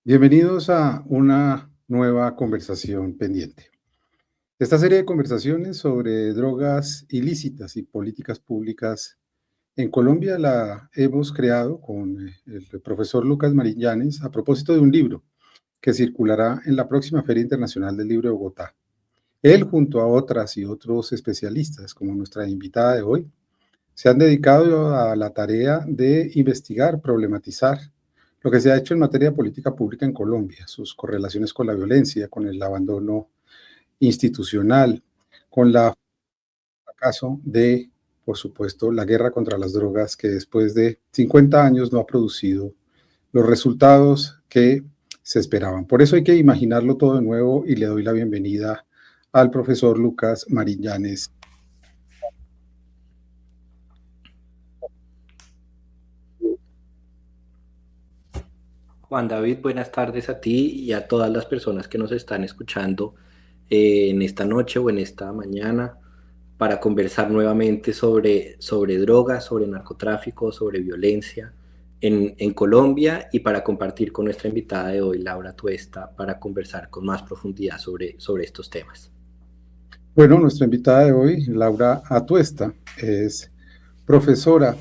Bienvenidos a una nueva conversación pendiente. Esta serie de conversaciones sobre drogas ilícitas y políticas públicas en Colombia la hemos creado con el profesor Lucas Marillanes a propósito de un libro que circulará en la próxima Feria Internacional del Libro de Bogotá. Él, junto a otras y otros especialistas, como nuestra invitada de hoy, se han dedicado a la tarea de investigar, problematizar lo que se ha hecho en materia de política pública en Colombia, sus correlaciones con la violencia, con el abandono institucional, con el fracaso de, por supuesto, la guerra contra las drogas, que después de 50 años no ha producido los resultados que se esperaban. Por eso hay que imaginarlo todo de nuevo y le doy la bienvenida al profesor Lucas Marillanes. Juan David, buenas tardes a ti y a todas las personas que nos están escuchando en esta noche o en esta mañana para conversar nuevamente sobre drogas, sobre narcotráfico, sobre violencia en Colombia y para compartir con nuestra invitada de hoy, Laura Tuesta, para conversar con más profundidad sobre estos temas. Bueno, nuestra invitada de hoy, Laura Atuesta, es profesora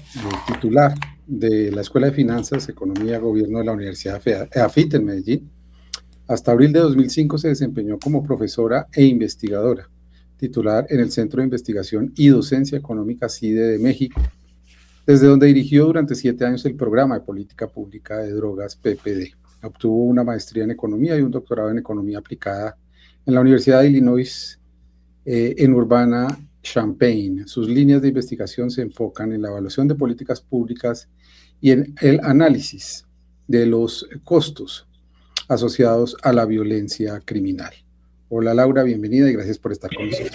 titular de la Escuela de Finanzas, Economía, Gobierno de la Universidad EAFIT en Medellín. Hasta abril de 2005 se desempeñó como profesora e investigadora, titular en el Centro de Investigación y Docencia Económica CIDE de México, desde donde dirigió durante 7 años el programa de política pública de drogas PPD. Obtuvo una maestría en Economía y un doctorado en Economía aplicada en la Universidad de Illinois en Urbana-Champaign. Sus líneas de investigación se enfocan en la evaluación de políticas públicas y en el análisis de los costos asociados a la violencia criminal. Hola Laura, bienvenida y gracias por estar con nosotros.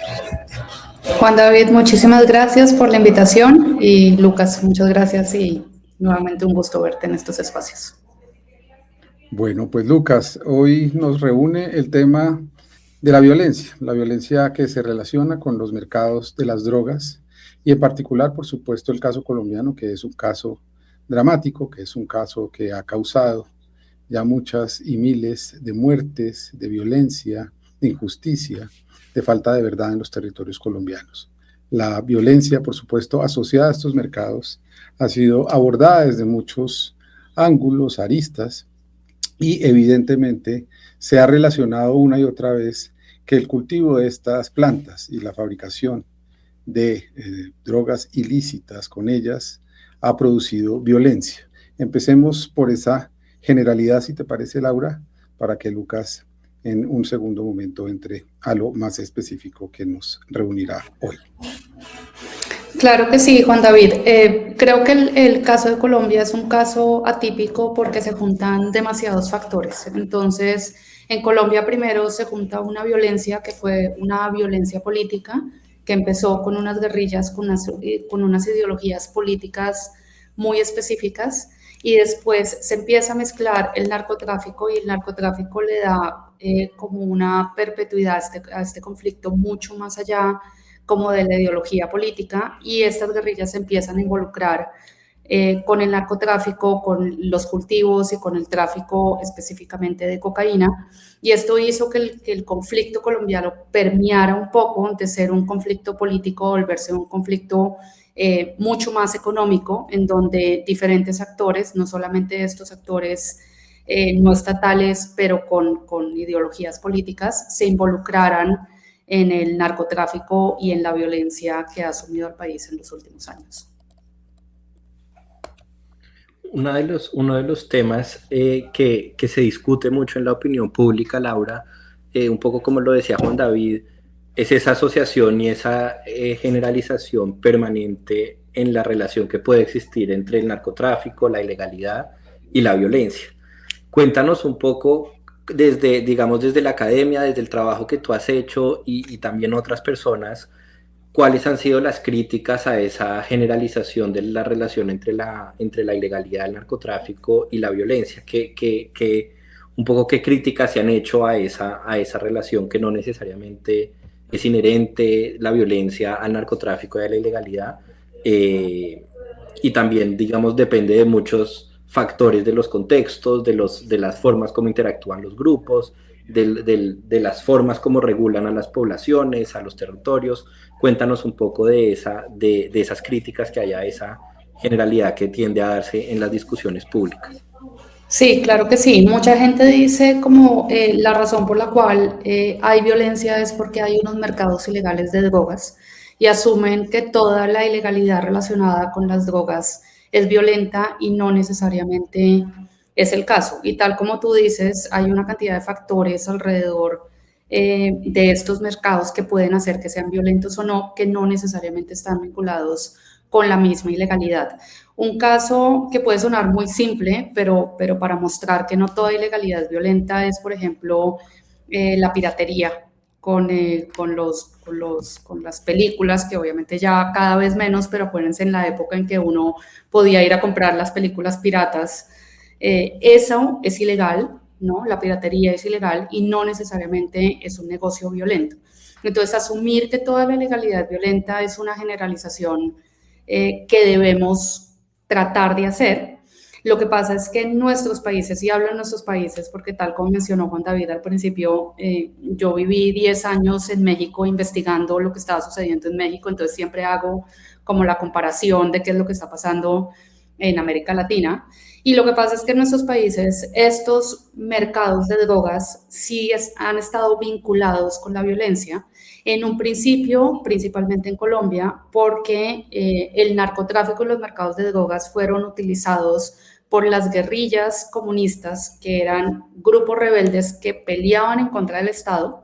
Juan David, muchísimas gracias por la invitación y Lucas, muchas gracias y nuevamente un gusto verte en estos espacios. Bueno, pues Lucas, hoy nos reúne el tema de la violencia que se relaciona con los mercados de las drogas y en particular, por supuesto, el caso colombiano, que es un caso dramático, que es un caso que ha causado ya muchas y miles de muertes, de violencia, de injusticia, de falta de verdad en los territorios colombianos. La violencia, por supuesto, asociada a estos mercados, ha sido abordada desde muchos ángulos, aristas, y evidentemente se ha relacionado una y otra vez que el cultivo de estas plantas y la fabricación de drogas ilícitas con ellas ha producido violencia. Empecemos por esa generalidad, si te parece, Laura, para que Lucas en un segundo momento entre a lo más específico que nos reunirá hoy. Claro que sí, Juan David. Creo que el caso de Colombia es un caso atípico porque se juntan demasiados factores. Entonces, en Colombia primero se junta una violencia que fue una violencia política que empezó con unas guerrillas, con unas ideologías políticas muy específicas y después se empieza a mezclar el narcotráfico y el narcotráfico le da como una perpetuidad a este conflicto mucho más allá como de la ideología política y estas guerrillas se empiezan a involucrar con el narcotráfico, con los cultivos y con el tráfico específicamente de cocaína. Y esto hizo que el conflicto colombiano permeara un poco de ser un conflicto político, volverse un conflicto mucho más económico, en donde diferentes actores, no solamente estos actores no estatales, pero con ideologías políticas, se involucraran en el narcotráfico y en la violencia que ha asumido el país en los últimos años. Uno de los temas que se discute mucho en la opinión pública, Laura, un poco como lo decía Juan David, es esa asociación y esa generalización permanente en la relación que puede existir entre el narcotráfico, la ilegalidad y la violencia. Cuéntanos un poco desde la academia, desde el trabajo que tú has hecho y también otras personas, ¿cuáles han sido las críticas a esa generalización de la relación entre la ilegalidad, el narcotráfico y la violencia? Un poco qué críticas se han hecho a esa relación que no necesariamente es inherente la violencia al narcotráfico y a la ilegalidad, y también, digamos, depende de muchos factores de los contextos, de las formas como interactúan los grupos, de las formas como regulan a las poblaciones, a los territorios. Cuéntanos un poco de esas críticas que hay a esa generalidad que tiende a darse en las discusiones públicas. Sí, claro que sí. Mucha gente dice como la razón por la cual hay violencia es porque hay unos mercados ilegales de drogas y asumen que toda la ilegalidad relacionada con las drogas es violenta y no necesariamente es el caso. Y tal como tú dices, hay una cantidad de factores alrededor de estos mercados que pueden hacer que sean violentos o no, que no necesariamente están vinculados con la misma ilegalidad. Un caso que puede sonar muy simple, pero para mostrar que no toda ilegalidad es violenta es, por ejemplo, la piratería con las películas, que obviamente ya cada vez menos, pero acuérdense en la época en que uno podía ir a comprar las películas piratas. Eso es ilegal, ¿no? La piratería es ilegal y no necesariamente es un negocio violento. Entonces, asumir que toda la ilegalidad es violenta es una generalización que debemos tratar de hacer. Lo que pasa es que en nuestros países, y hablo en nuestros países porque tal como mencionó Juan David al principio, yo viví 10 años en México investigando lo que estaba sucediendo en México, entonces siempre hago como la comparación de qué es lo que está pasando en América Latina. Y lo que pasa es que en nuestros países estos mercados de drogas sí han estado vinculados con la violencia. En un principio, principalmente en Colombia, porque el narcotráfico y los mercados de drogas fueron utilizados por las guerrillas comunistas, que eran grupos rebeldes que peleaban en contra del Estado,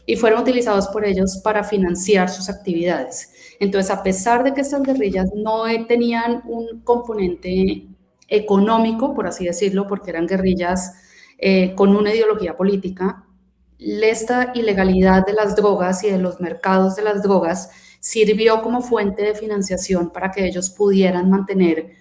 y fueron utilizados por ellos para financiar sus actividades. Entonces, a pesar de que estas guerrillas no tenían un componente económico, por así decirlo, porque eran guerrillas con una ideología política, esta ilegalidad de las drogas y de los mercados de las drogas sirvió como fuente de financiación para que ellos pudieran mantener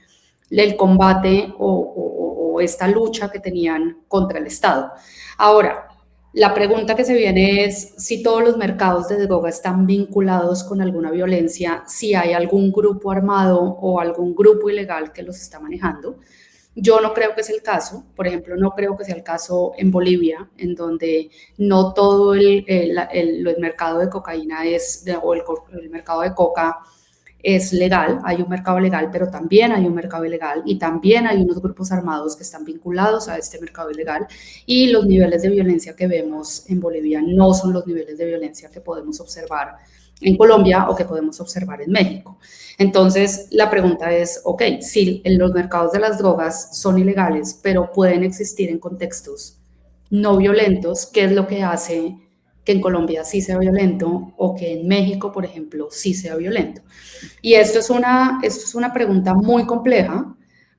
el combate o esta lucha que tenían contra el Estado. Ahora, la pregunta que se viene es si todos los mercados de droga están vinculados con alguna violencia, si hay algún grupo armado o algún grupo ilegal que los está manejando. Yo no creo que es el caso. Por ejemplo, no creo que sea el caso en Bolivia, en donde no todo el mercado de cocaína o el mercado de coca es legal. Hay un mercado legal, pero también hay un mercado ilegal y también hay unos grupos armados que están vinculados a este mercado ilegal, y los niveles de violencia que vemos en Bolivia no son los niveles de violencia que podemos observar en Colombia o que podemos observar en México. Entonces, la pregunta es, ok, si los mercados de las drogas son ilegales, pero pueden existir en contextos no violentos, ¿qué es lo que hace que en Colombia sí sea violento o que en México, por ejemplo, sí sea violento? Y esto es una pregunta muy compleja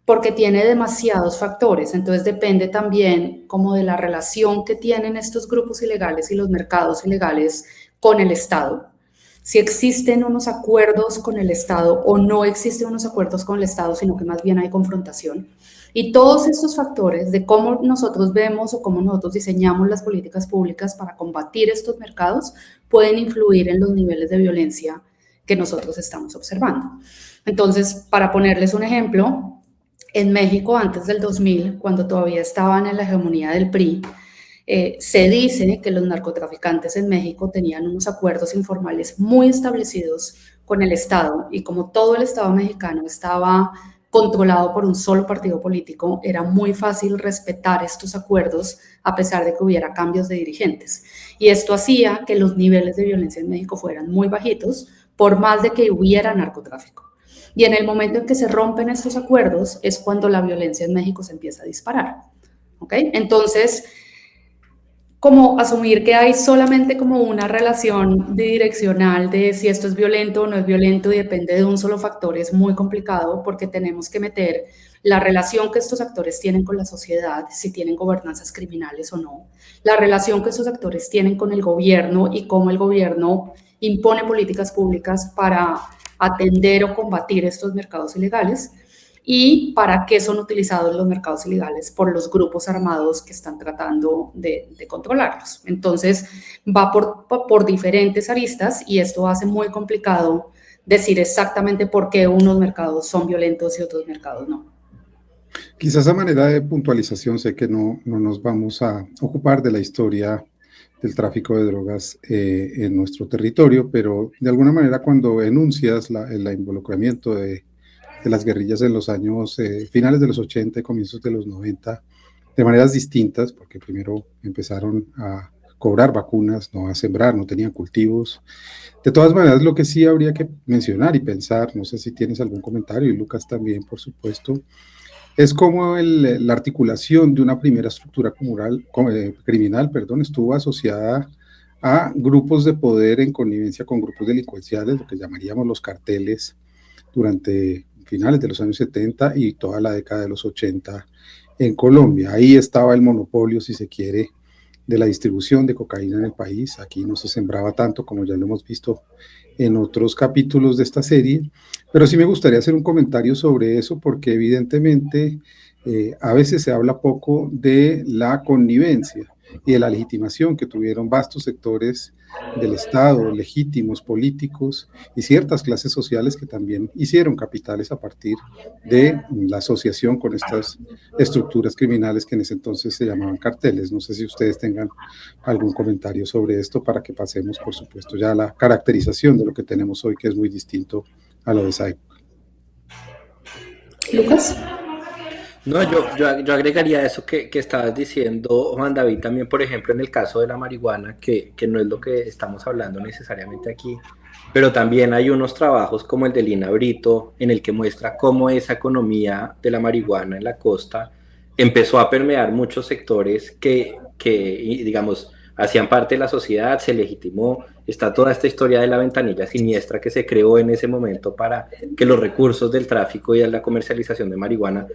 porque tiene demasiados factores, entonces depende también como de la relación que tienen estos grupos ilegales y los mercados ilegales con el Estado. Si existen unos acuerdos con el Estado o no existen unos acuerdos con el Estado, sino que más bien hay confrontación. Y todos estos factores de cómo nosotros vemos o cómo nosotros diseñamos las políticas públicas para combatir estos mercados pueden influir en los niveles de violencia que nosotros estamos observando. Entonces, para ponerles un ejemplo, en México antes del 2000, cuando todavía estaban en la hegemonía del PRI, se dice que los narcotraficantes en México tenían unos acuerdos informales muy establecidos con el Estado, y como todo el Estado mexicano estaba controlado por un solo partido político, era muy fácil respetar estos acuerdos a pesar de que hubiera cambios de dirigentes. Y esto hacía que los niveles de violencia en México fueran muy bajitos, por más de que hubiera narcotráfico. Y en el momento en que se rompen estos acuerdos es cuando la violencia en México se empieza a disparar. ¿Ok? Entonces, como asumir que hay solamente como una relación bidireccional de si esto es violento o no es violento y depende de un solo factor es muy complicado, porque tenemos que meter la relación que estos actores tienen con la sociedad, si tienen gobernanzas criminales o no, la relación que estos actores tienen con el gobierno y cómo el gobierno impone políticas públicas para atender o combatir estos mercados ilegales, y para qué son utilizados los mercados ilegales por los grupos armados que están tratando de controlarlos. Entonces, va por diferentes aristas, y esto hace muy complicado decir exactamente por qué unos mercados son violentos y otros mercados no. Quizás a manera de puntualización, sé que no nos vamos a ocupar de la historia del tráfico de drogas en nuestro territorio, pero de alguna manera cuando enuncias el involucramiento de las guerrillas en los años finales de los 80 y comienzos de los 90, de maneras distintas, porque primero empezaron a cobrar vacunas, no a sembrar, no tenían cultivos. De todas maneras, lo que sí habría que mencionar y pensar, no sé si tienes algún comentario, y Lucas también, por supuesto, es como la articulación de una primera estructura criminal, estuvo asociada a grupos de poder en connivencia con grupos delincuenciales, lo que llamaríamos los carteles, durante finales de los años 70 y toda la década de los 80 en Colombia. Ahí estaba el monopolio, si se quiere, de la distribución de cocaína en el país. Aquí no se sembraba tanto, como ya lo hemos visto en otros capítulos de esta serie, pero sí me gustaría hacer un comentario sobre eso, porque evidentemente a veces se habla poco de la connivencia y de la legitimación que tuvieron vastos sectores del Estado, legítimos políticos y ciertas clases sociales que también hicieron capitales a partir de la asociación con estas estructuras criminales que en ese entonces se llamaban carteles. No sé si ustedes tengan algún comentario sobre esto para que pasemos, por supuesto, ya a la caracterización de lo que tenemos hoy, que es muy distinto a lo de esa época. Lucas. No, yo agregaría eso que estabas diciendo, Juan David, también, por ejemplo, en el caso de la marihuana, que no es lo que estamos hablando necesariamente aquí, pero también hay unos trabajos como el de Lina Brito, en el que muestra cómo esa economía de la marihuana en la costa empezó a permear muchos sectores digamos, hacían parte de la sociedad, se legitimó. Está toda esta historia de la ventanilla siniestra que se creó en ese momento para que los recursos del tráfico y de la comercialización de marihuana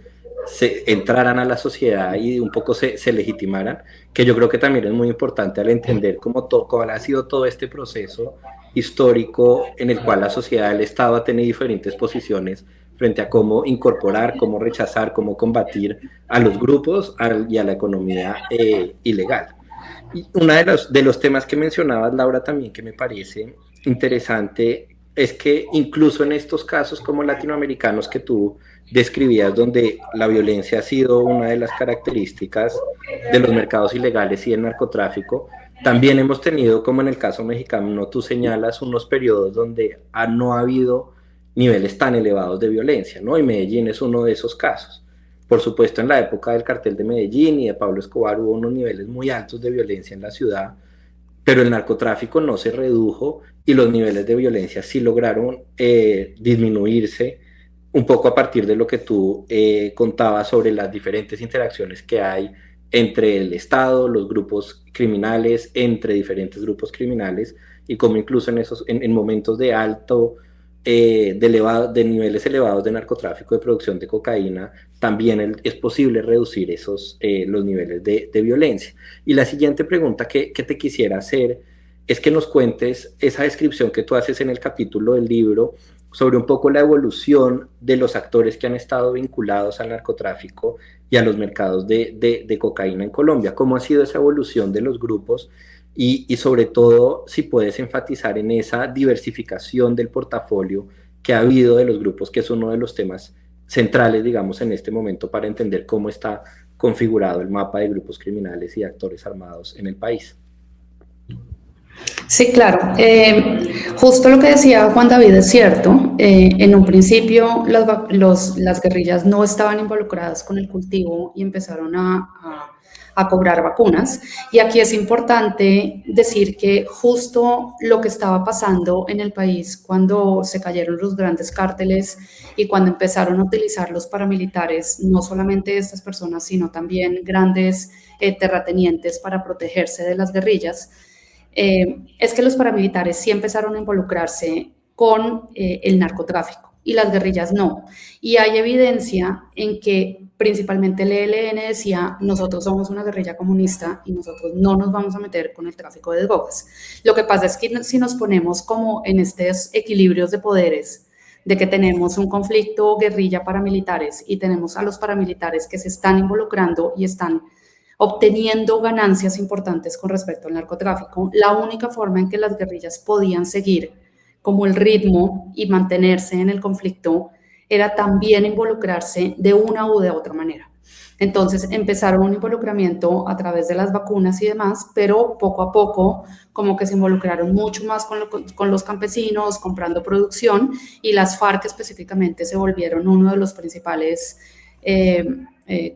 se entraran a la sociedad y un poco se legitimaran, que yo creo que también es muy importante al entender cómo ha sido todo este proceso histórico en el cual la sociedad, el Estado ha tenido diferentes posiciones frente a cómo incorporar, cómo rechazar, cómo combatir a los grupos y a la economía ilegal. Y uno de los temas que mencionabas, Laura, también que me parece interesante, es que incluso en estos casos como latinoamericanos que tú describías, donde la violencia ha sido una de las características de los mercados ilegales y el narcotráfico, también hemos tenido, como en el caso mexicano, tú señalas unos periodos donde no ha habido niveles tan elevados de violencia, ¿no? Y Medellín es uno de esos casos. Por supuesto, en la época del cartel de Medellín y de Pablo Escobar hubo unos niveles muy altos de violencia en la ciudad, pero el narcotráfico no se redujo y los niveles de violencia sí lograron disminuirse un poco a partir de lo que tú contabas sobre las diferentes interacciones que hay entre el Estado, los grupos criminales, entre diferentes grupos criminales, y como incluso en momentos de alto, de niveles elevados de narcotráfico, de producción de cocaína, también es posible reducir los niveles de violencia. Y la siguiente pregunta que te quisiera hacer es que nos cuentes esa descripción que tú haces en el capítulo del libro sobre un poco la evolución de los actores que han estado vinculados al narcotráfico y a los mercados de cocaína en Colombia. ¿Cómo ha sido esa evolución de los grupos? Y sobre todo, si puedes enfatizar en esa diversificación del portafolio que ha habido de los grupos, que es uno de los temas centrales, digamos, en este momento para entender cómo está configurado el mapa de grupos criminales y actores armados en el país. Sí, claro. Justo lo que decía Juan David es cierto. En un principio las guerrillas no estaban involucradas con el cultivo y empezaron a cobrar vacunas. Y aquí es importante decir que justo lo que estaba pasando en el país cuando se cayeron los grandes cárteles y cuando empezaron a utilizar los paramilitares, no solamente estas personas, sino también grandes terratenientes para protegerse de las guerrillas, es que los paramilitares sí empezaron a involucrarse con el narcotráfico y las guerrillas no. Y hay evidencia en que principalmente el ELN decía, nosotros somos una guerrilla comunista y nosotros no nos vamos a meter con el tráfico de drogas. Lo que pasa es que si nos ponemos como en estos equilibrios de poderes, de que tenemos un conflicto guerrilla paramilitares y tenemos a los paramilitares que se están involucrando y están obteniendo ganancias importantes con respecto al narcotráfico, la única forma en que las guerrillas podían seguir como el ritmo y mantenerse en el conflicto era también involucrarse de una u de otra manera. Entonces empezaron un involucramiento a través de las vacunas y demás, pero poco a poco como que se involucraron mucho más con los campesinos, comprando producción, y las FARC específicamente se volvieron uno de los principales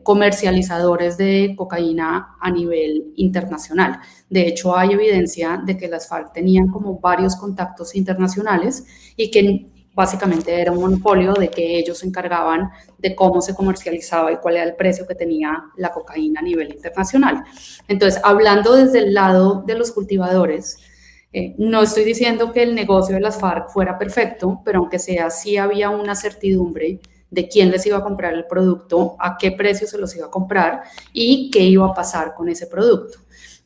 comercializadores de cocaína a nivel internacional. De hecho, hay evidencia de que las FARC tenían como varios contactos internacionales y que básicamente era un monopolio de que ellos se encargaban de cómo se comercializaba y cuál era el precio que tenía la cocaína a nivel internacional. Entonces, hablando desde el lado de los cultivadores, no estoy diciendo que el negocio de las FARC fuera perfecto, pero aunque sea, sí había una certidumbre de quién les iba a comprar el producto, a qué precio se los iba a comprar y qué iba a pasar con ese producto.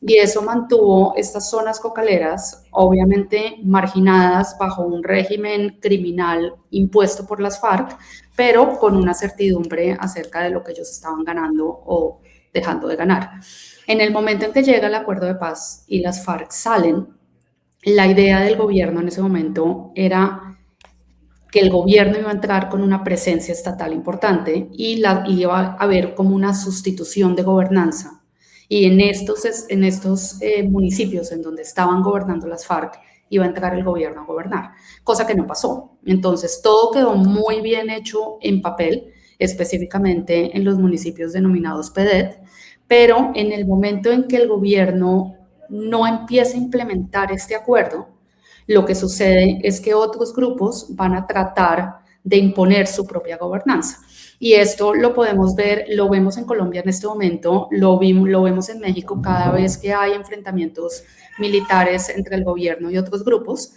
Y eso mantuvo estas zonas cocaleras, obviamente marginadas bajo un régimen criminal impuesto por las FARC, pero con una certidumbre acerca de lo que ellos estaban ganando o dejando de ganar. En el momento en que llega el acuerdo de paz y las FARC salen, la idea del gobierno en ese momento era que el gobierno iba a entrar con una presencia estatal importante y iba a haber como una sustitución de gobernanza. Y en estos municipios en donde estaban gobernando las FARC, iba a entrar el gobierno a gobernar, cosa que no pasó. Entonces, todo quedó muy bien hecho en papel, específicamente en los municipios denominados PEDET, pero en el momento en que el gobierno no empieza a implementar este acuerdo, lo que sucede es que otros grupos van a tratar de imponer su propia gobernanza. Y esto lo podemos ver, lo vemos en Colombia en este momento, lo vemos en México cada vez que hay enfrentamientos militares entre el gobierno y otros grupos.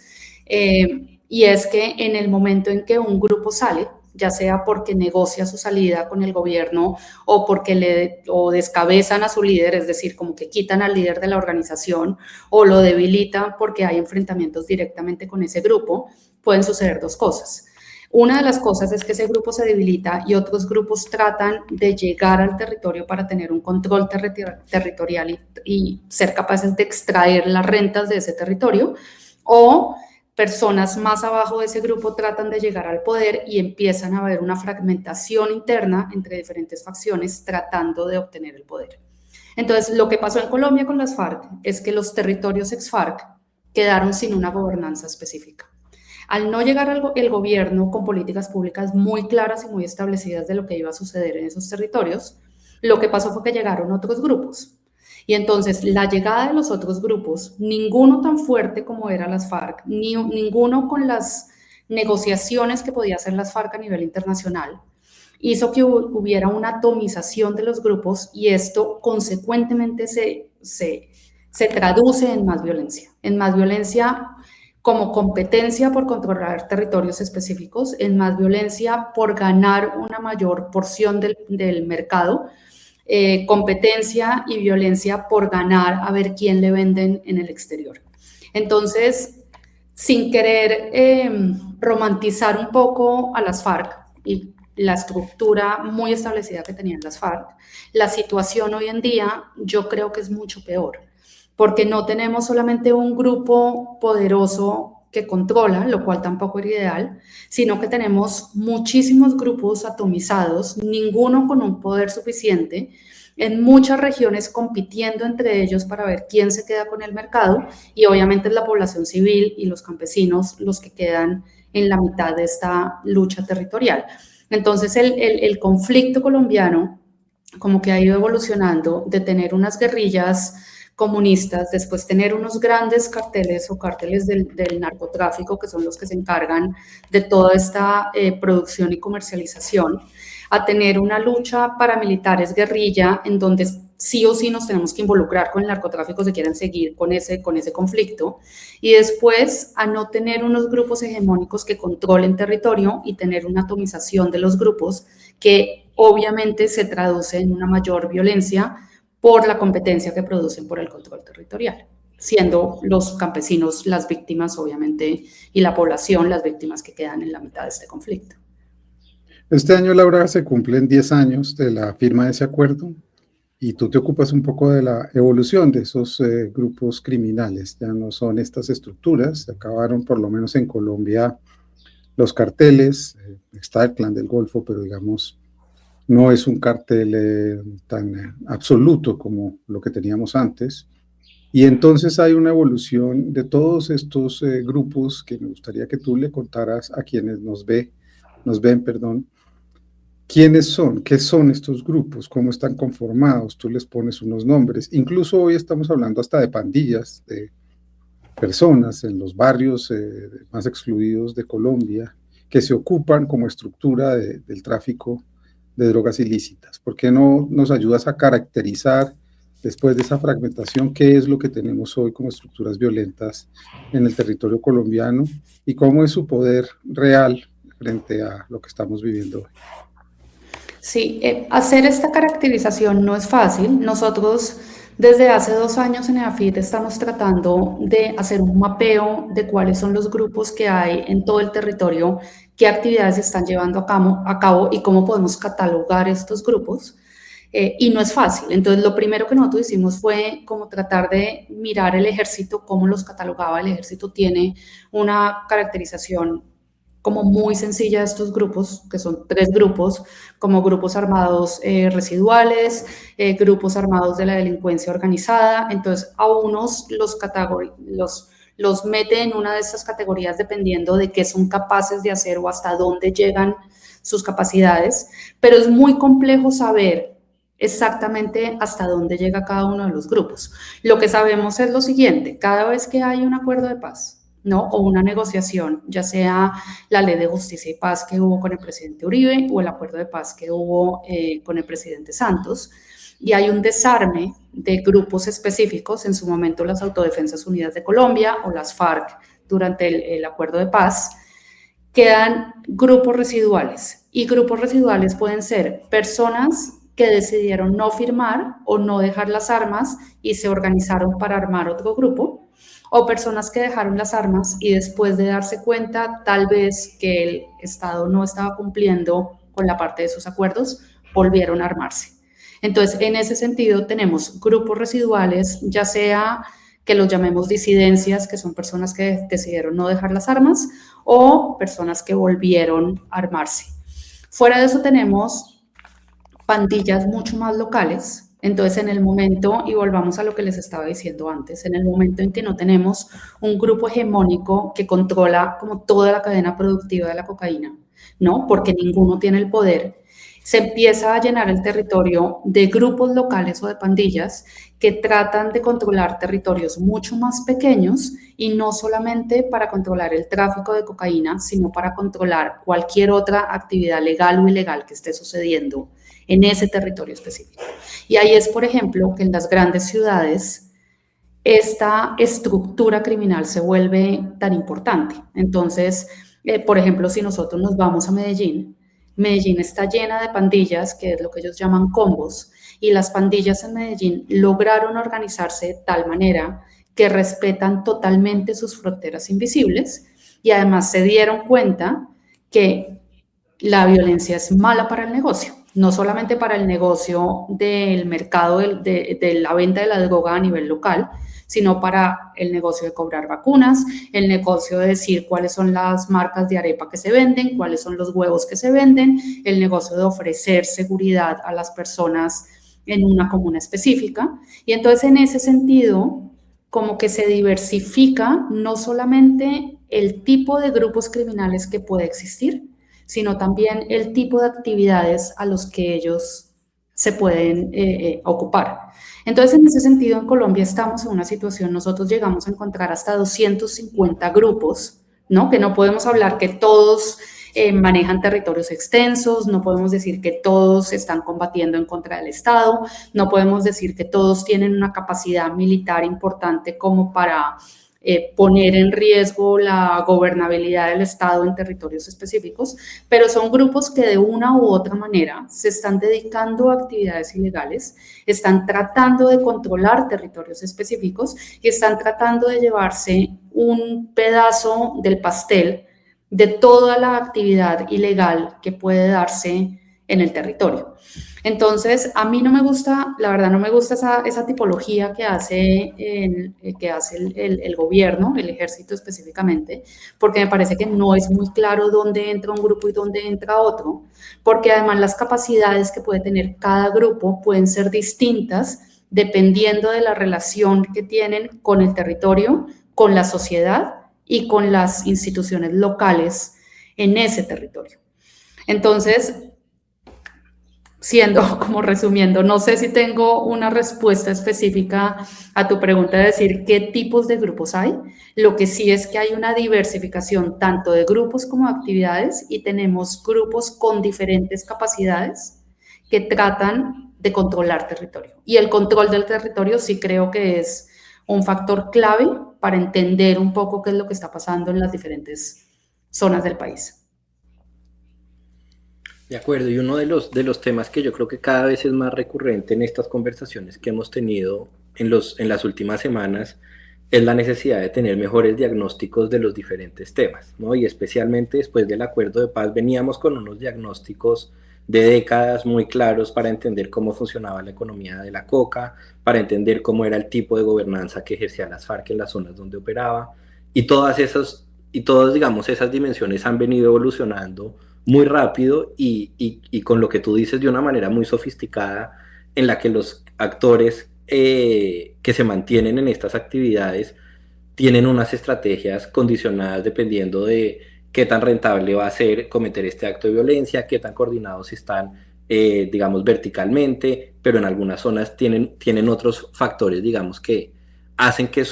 Y es que en el momento en que un grupo sale, ya sea porque negocia su salida con el gobierno o porque descabezan a su líder, es decir, como que quitan al líder de la organización o lo debilitan porque hay enfrentamientos directamente con ese grupo, pueden suceder dos cosas. Una de las cosas es que ese grupo se debilita y otros grupos tratan de llegar al territorio para tener un control territorial y ser capaces de extraer las rentas de ese territorio, o personas más abajo de ese grupo tratan de llegar al poder y empiezan a haber una fragmentación interna entre diferentes facciones tratando de obtener el poder. Entonces, lo que pasó en Colombia con las FARC es que los territorios ex-FARC quedaron sin una gobernanza específica. Al no llegar el gobierno con políticas públicas muy claras y muy establecidas de lo que iba a suceder en esos territorios, lo que pasó fue que llegaron otros grupos. Y entonces la llegada de los otros grupos, ninguno tan fuerte como eran las FARC, ninguno con las negociaciones que podía hacer las FARC a nivel internacional, hizo que hubiera una atomización de los grupos y esto consecuentemente se traduce en más violencia como competencia por controlar territorios específicos, en más violencia por ganar una mayor porción del mercado, competencia y violencia por ganar a ver quién le venden en el exterior. Entonces, sin querer romantizar un poco a las FARC y la estructura muy establecida que tenían las FARC, la situación hoy en día yo creo que es mucho peor, porque no tenemos solamente un grupo poderoso que controla, lo cual tampoco era ideal, sino que tenemos muchísimos grupos atomizados, ninguno con un poder suficiente, en muchas regiones compitiendo entre ellos para ver quién se queda con el mercado, y obviamente es la población civil y los campesinos los que quedan en la mitad de esta lucha territorial. Entonces el conflicto colombiano como que ha ido evolucionando de tener unas guerrillas comunistas, después tener unos grandes carteles o cárteles del narcotráfico, que son los que se encargan de toda esta producción y comercialización, a tener una lucha paramilitares guerrilla en donde sí o sí nos tenemos que involucrar con el narcotráfico si quieren seguir con ese conflicto, y después a no tener unos grupos hegemónicos que controlen territorio y tener una atomización de los grupos que obviamente se traduce en una mayor violencia por la competencia que producen por el control territorial, siendo los campesinos las víctimas, obviamente, y la población las víctimas que quedan en la mitad de este conflicto. Este año, Laura, se cumplen 10 años de la firma de ese acuerdo y tú te ocupas un poco de la evolución de esos grupos criminales. Ya no son estas estructuras, se acabaron por lo menos en Colombia los carteles, está el Clan del Golfo, pero digamos, no es un cártel tan absoluto como lo que teníamos antes. Y entonces hay una evolución de todos estos grupos que me gustaría que tú le contaras a quienes nos ven, perdón, quiénes son, qué son estos grupos, cómo están conformados, tú les pones unos nombres. Incluso hoy estamos hablando hasta de pandillas, de personas en los barrios más excluidos de Colombia que se ocupan como estructura del tráfico de drogas ilícitas. ¿Por qué no nos ayudas a caracterizar, después de esa fragmentación, qué es lo que tenemos hoy como estructuras violentas en el territorio colombiano y cómo es su poder real frente a lo que estamos viviendo hoy? Sí, hacer esta caracterización no es fácil. Nosotros desde hace 2 años en EAFIT estamos tratando de hacer un mapeo de cuáles son los grupos que hay en todo el territorio, qué actividades se están llevando a cabo y cómo podemos catalogar estos grupos. Y no es fácil. Entonces, lo primero que nosotros hicimos fue como tratar de mirar el ejército, cómo los catalogaba. El ejército tiene una caracterización como muy sencilla de estos grupos, que son 3 grupos, como grupos armados residuales, grupos armados de la delincuencia organizada. Entonces, a unos los mete en una de estas categorías dependiendo de qué son capaces de hacer o hasta dónde llegan sus capacidades, pero es muy complejo saber exactamente hasta dónde llega cada uno de los grupos. Lo que sabemos es lo siguiente: cada vez que hay un acuerdo de paz, ¿no?, o una negociación, ya sea la ley de justicia y paz que hubo con el presidente Uribe o el acuerdo de paz que hubo con el presidente Santos, y hay un desarme de grupos específicos, en su momento las Autodefensas Unidas de Colombia o las FARC durante el acuerdo de paz, quedan grupos residuales. Y grupos residuales pueden ser personas que decidieron no firmar o no dejar las armas y se organizaron para armar otro grupo, o personas que dejaron las armas y después de darse cuenta tal vez que el Estado no estaba cumpliendo con la parte de sus acuerdos, volvieron a armarse. Entonces, en ese sentido, tenemos grupos residuales, ya sea que los llamemos disidencias, que son personas que decidieron no dejar las armas, o personas que volvieron a armarse. Fuera de eso tenemos pandillas mucho más locales. Entonces, en el momento, y volvamos a lo que les estaba diciendo antes, en el momento en que no tenemos un grupo hegemónico que controla como toda la cadena productiva de la cocaína, ¿no?, porque ninguno tiene el poder, se empieza a llenar el territorio de grupos locales o de pandillas que tratan de controlar territorios mucho más pequeños, y no solamente para controlar el tráfico de cocaína, sino para controlar cualquier otra actividad legal o ilegal que esté sucediendo en ese territorio específico. Y ahí es, por ejemplo, que en las grandes ciudades esta estructura criminal se vuelve tan importante. Entonces, por ejemplo, si nosotros nos vamos a Medellín, Medellín está llena de pandillas, que es lo que ellos llaman combos, y las pandillas en Medellín lograron organizarse de tal manera que respetan totalmente sus fronteras invisibles, y además se dieron cuenta que la violencia es mala para el negocio, no solamente para el negocio del mercado de la venta de la droga a nivel local, sino para el negocio de cobrar vacunas, el negocio de decir cuáles son las marcas de arepa que se venden, cuáles son los huevos que se venden, el negocio de ofrecer seguridad a las personas en una comuna específica. Y entonces, en ese sentido, como que se diversifica no solamente el tipo de grupos criminales que puede existir, sino también el tipo de actividades a los que ellos se pueden ocupar. Entonces, en ese sentido, en Colombia estamos en una situación, nosotros llegamos a encontrar hasta 250 grupos, ¿no?, que no podemos hablar que todos manejan territorios extensos, no podemos decir que todos están combatiendo en contra del Estado, no podemos decir que todos tienen una capacidad militar importante como para poner en riesgo la gobernabilidad del Estado en territorios específicos, pero son grupos que de una u otra manera se están dedicando a actividades ilegales, están tratando de controlar territorios específicos y están tratando de llevarse un pedazo del pastel de toda la actividad ilegal que puede darse en el territorio. Entonces, a mí no me gusta, la verdad no me gusta esa tipología que hace, el gobierno, el ejército específicamente, porque me parece que no es muy claro dónde entra un grupo y dónde entra otro, porque además las capacidades que puede tener cada grupo pueden ser distintas dependiendo de la relación que tienen con el territorio, con la sociedad y con las instituciones locales en ese territorio. Entonces, siendo como resumiendo, no sé si tengo una respuesta específica a tu pregunta de decir qué tipos de grupos hay. Lo que sí es que hay una diversificación tanto de grupos como de actividades y tenemos grupos con diferentes capacidades que tratan de controlar territorio. Y el control del territorio sí creo que es un factor clave para entender un poco qué es lo que está pasando en las diferentes zonas del país. De acuerdo, y uno de los temas que yo creo que cada vez es más recurrente en estas conversaciones que hemos tenido en las últimas semanas es la necesidad de tener mejores diagnósticos de los diferentes temas, ¿no? Y especialmente después del acuerdo de paz veníamos con unos diagnósticos de décadas muy claros para entender cómo funcionaba la economía de la coca, para entender cómo era el tipo de gobernanza que ejercía las FARC en las zonas donde operaba, y todas, digamos, esas dimensiones han venido evolucionando muy rápido y con lo que tú dices de una manera muy sofisticada en la que los actores que se mantienen en estas actividades tienen unas estrategias condicionadas dependiendo de qué tan rentable va a ser cometer este acto de violencia, qué tan coordinados están, digamos, verticalmente, pero en algunas zonas tienen otros factores, digamos, que hacen que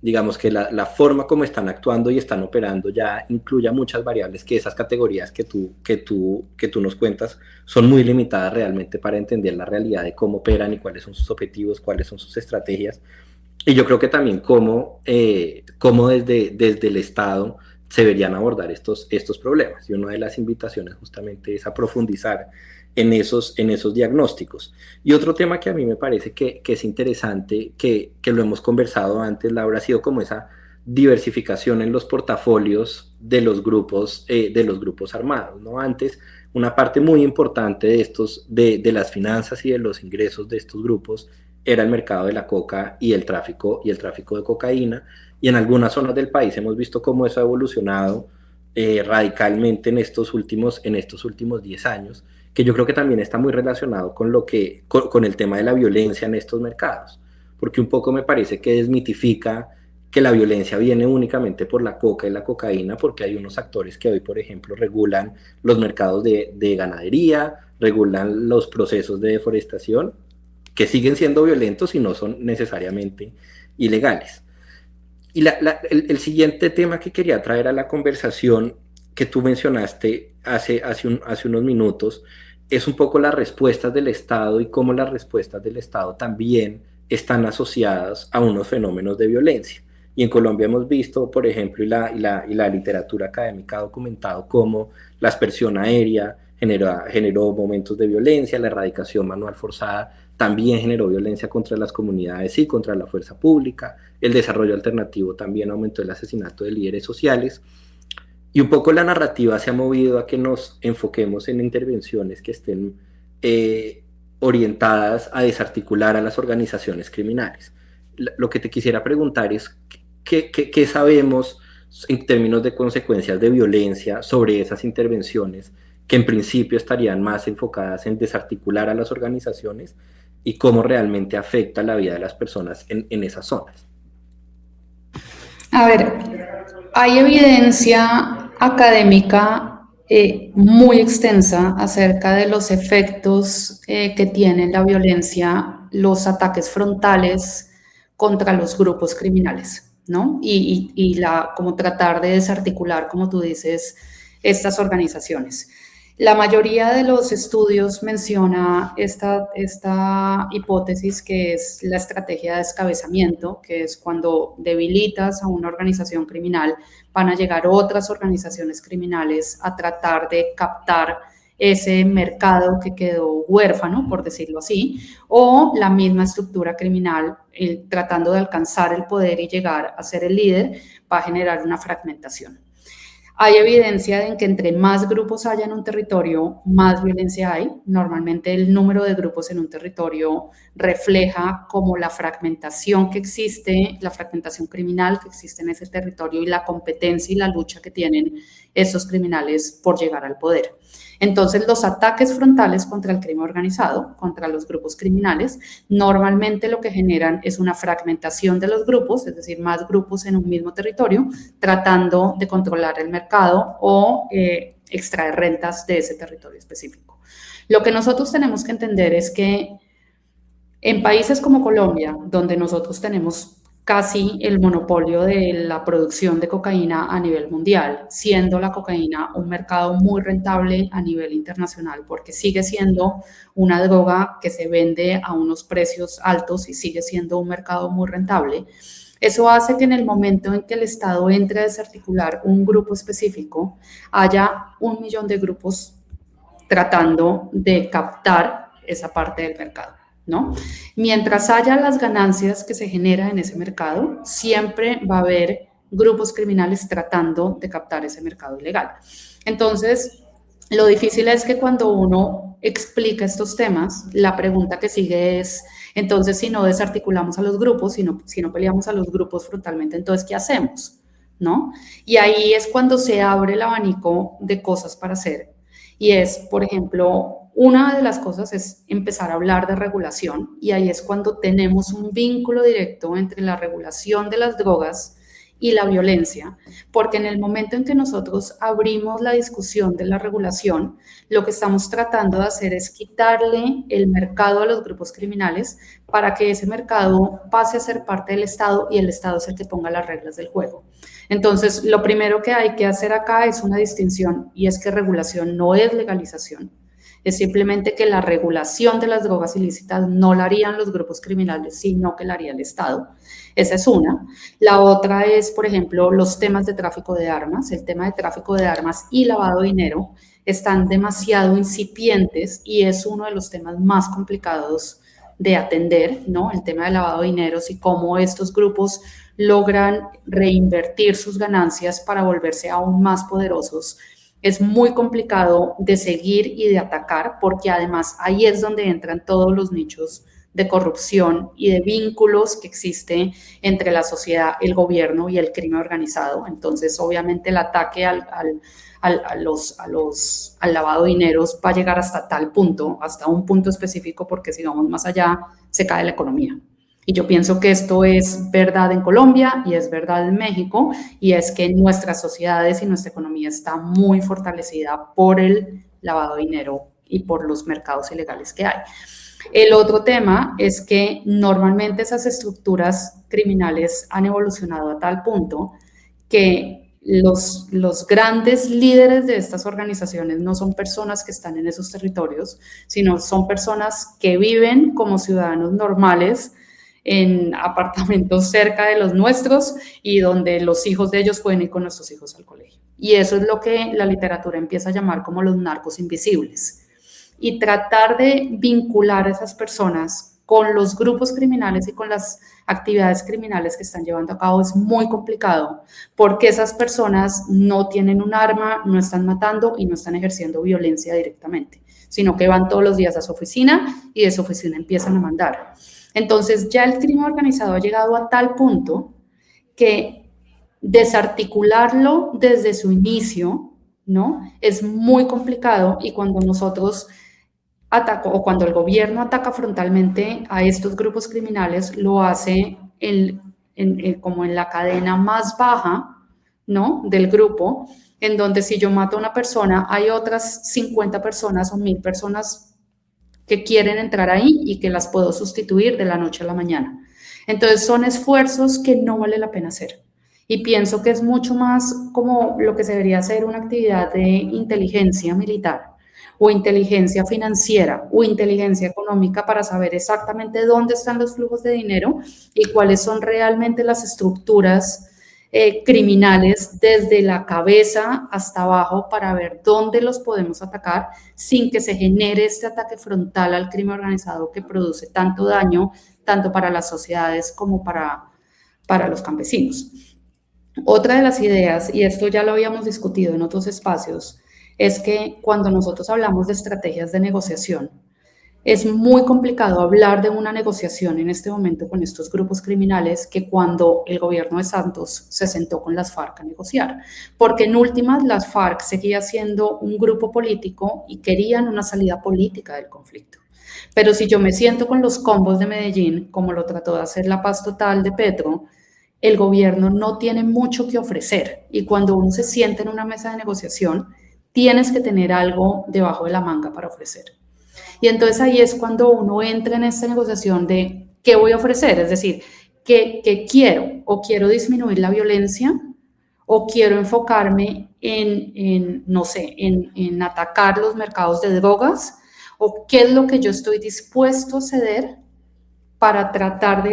digamos que la forma como están actuando y están operando ya incluya muchas variables que esas categorías que tú nos cuentas son muy limitadas realmente para entender la realidad de cómo operan y cuáles son sus objetivos, cuáles son sus estrategias. Y yo creo que también cómo desde el Estado se deberían abordar estos problemas. Y una de las invitaciones justamente es a profundizar en esos diagnósticos. Y otro tema que a mí me parece que es interesante, que lo hemos conversado antes, Laura, ha sido como esa diversificación en los portafolios de los grupos armados, ¿no? Antes, una parte muy importante de las finanzas y de los ingresos de estos grupos era el mercado de la coca y el tráfico de cocaína, y en algunas zonas del país hemos visto cómo eso ha evolucionado radicalmente en estos últimos 10 años, que yo creo que también está muy relacionado con el tema de la violencia en estos mercados, porque un poco me parece que desmitifica que la violencia viene únicamente por la coca y la cocaína, porque hay unos actores que hoy, por ejemplo, regulan los mercados de ganadería, regulan los procesos de deforestación, que siguen siendo violentos y no son necesariamente ilegales. Y el siguiente tema que quería traer a la conversación que tú mencionaste hace unos minutos es un poco las respuestas del Estado y cómo las respuestas del Estado también están asociadas a unos fenómenos de violencia. Y en Colombia hemos visto, por ejemplo, y la literatura académica ha documentado cómo la aspersión aérea generó momentos de violencia, la erradicación manual forzada también generó violencia contra las comunidades y contra la fuerza pública, el desarrollo alternativo también aumentó el asesinato de líderes sociales, y un poco la narrativa se ha movido a que nos enfoquemos en intervenciones que estén orientadas a desarticular a las organizaciones criminales. Lo que te quisiera preguntar es, ¿qué sabemos en términos de consecuencias de violencia sobre esas intervenciones que en principio estarían más enfocadas en desarticular a las organizaciones y cómo realmente afecta la vida de las personas en esas zonas? A ver, hay evidencia académica muy extensa acerca de los efectos que tiene la violencia, los ataques frontales contra los grupos criminales, ¿no? Como tratar de desarticular, como tú dices, estas organizaciones. La mayoría de los estudios menciona esta hipótesis, que es la estrategia de descabezamiento, que es cuando debilitas a una organización criminal, van a llegar otras organizaciones criminales a tratar de captar ese mercado que quedó huérfano, por decirlo así, o la misma estructura criminal tratando de alcanzar el poder y llegar a ser el líder, va a generar una fragmentación. Hay evidencia de que entre más grupos haya en un territorio, más violencia hay. Normalmente el número de grupos en un territorio refleja como la fragmentación que existe, la fragmentación criminal que existe en ese territorio y la competencia y la lucha que tienen esos criminales por llegar al poder. Entonces, los ataques frontales contra el crimen organizado, contra los grupos criminales, normalmente lo que generan es una fragmentación de los grupos, es decir, más grupos en un mismo territorio, tratando de controlar el mercado o extraer rentas de ese territorio específico. Lo que nosotros tenemos que entender es que en países como Colombia, donde nosotros tenemos casi el monopolio de la producción de cocaína a nivel mundial, siendo la cocaína un mercado muy rentable a nivel internacional, porque sigue siendo una droga que se vende a unos precios altos y sigue siendo un mercado muy rentable. Eso hace que en el momento en que el Estado entre a desarticular un grupo específico, haya 1 millón de grupos tratando de captar esa parte del mercado, ¿no? Mientras haya las ganancias que se generan en ese mercado, siempre va a haber grupos criminales tratando de captar ese mercado ilegal. Entonces, lo difícil es que cuando uno explica estos temas, la pregunta que sigue es, entonces, si no desarticulamos a los grupos, si no peleamos a los grupos frontalmente, entonces, ¿qué hacemos? ¿No? Y ahí es cuando se abre el abanico de cosas para hacer. Y es, por ejemplo, una de las cosas es empezar a hablar de regulación, y ahí es cuando tenemos un vínculo directo entre la regulación de las drogas y la violencia, porque en el momento en que nosotros abrimos la discusión de la regulación, lo que estamos tratando de hacer es quitarle el mercado a los grupos criminales para que ese mercado pase a ser parte del Estado y el Estado es el que ponga las reglas del juego. Entonces, lo primero que hay que hacer acá es una distinción, y es que regulación no es legalización. Es simplemente que la regulación de las drogas ilícitas no la harían los grupos criminales, sino que la haría el Estado. Esa es una. La otra es, por ejemplo, los temas de tráfico de armas. El tema de tráfico de armas y lavado de dinero están demasiado incipientes y es uno de los temas más complicados de atender, ¿no? El tema de lavado de dinero y cómo estos grupos logran reinvertir sus ganancias para volverse aún más poderosos. Es muy complicado de seguir y de atacar, porque además ahí es donde entran todos los nichos de corrupción y de vínculos que existen entre la sociedad, el gobierno y el crimen organizado. Entonces, obviamente, el ataque al lavado de dinero va a llegar hasta tal punto, hasta un punto específico, porque si vamos más allá, se cae la economía. Y yo pienso que esto es verdad en Colombia y es verdad en México, y es que nuestras sociedades y nuestra economía está muy fortalecida por el lavado de dinero y por los mercados ilegales que hay. El otro tema es que normalmente esas estructuras criminales han evolucionado a tal punto que los grandes líderes de estas organizaciones no son personas que están en esos territorios, sino son personas que viven como ciudadanos normales en apartamentos cerca de los nuestros y donde los hijos de ellos pueden ir con nuestros hijos al colegio. Y eso es lo que la literatura empieza a llamar como los narcos invisibles. Y tratar de vincular a esas personas con los grupos criminales y con las actividades criminales que están llevando a cabo es muy complicado, porque esas personas no tienen un arma, no están matando y no están ejerciendo violencia directamente, sino que van todos los días a su oficina y de su oficina empiezan a mandar. Entonces, ya el crimen organizado ha llegado a tal punto que desarticularlo desde su inicio, ¿no? Es muy complicado, y cuando nosotros cuando el gobierno ataca frontalmente a estos grupos criminales, lo hace como en la cadena más baja, ¿no? Del grupo, en donde si yo mato a una persona, hay otras 50 personas o 1000 personas que quieren entrar ahí y que las puedo sustituir de la noche a la mañana. Entonces son esfuerzos que no vale la pena hacer. Y pienso que es mucho más como lo que se debería hacer una actividad de inteligencia militar o inteligencia financiera o inteligencia económica para saber exactamente dónde están los flujos de dinero y cuáles son realmente las estructuras criminales desde la cabeza hasta abajo, para ver dónde los podemos atacar sin que se genere este ataque frontal al crimen organizado que produce tanto daño, tanto para las sociedades como para los campesinos. Otra de las ideas, y esto ya lo habíamos discutido en otros espacios, es que cuando nosotros hablamos de estrategias de negociación, es muy complicado hablar de una negociación en este momento con estos grupos criminales que cuando el gobierno de Santos se sentó con las FARC a negociar, porque en últimas las FARC seguía siendo un grupo político y querían una salida política del conflicto. Pero si yo me siento con los combos de Medellín, como lo trató de hacer la Paz Total de Petro, el gobierno no tiene mucho que ofrecer y cuando uno se sienta en una mesa de negociación, tienes que tener algo debajo de la manga para ofrecer. Y entonces ahí es cuando uno entra en esta negociación de qué voy a ofrecer, es decir, qué quiero, o quiero disminuir la violencia, o quiero enfocarme no sé, en atacar los mercados de drogas, o qué es lo que yo estoy dispuesto a ceder para tratar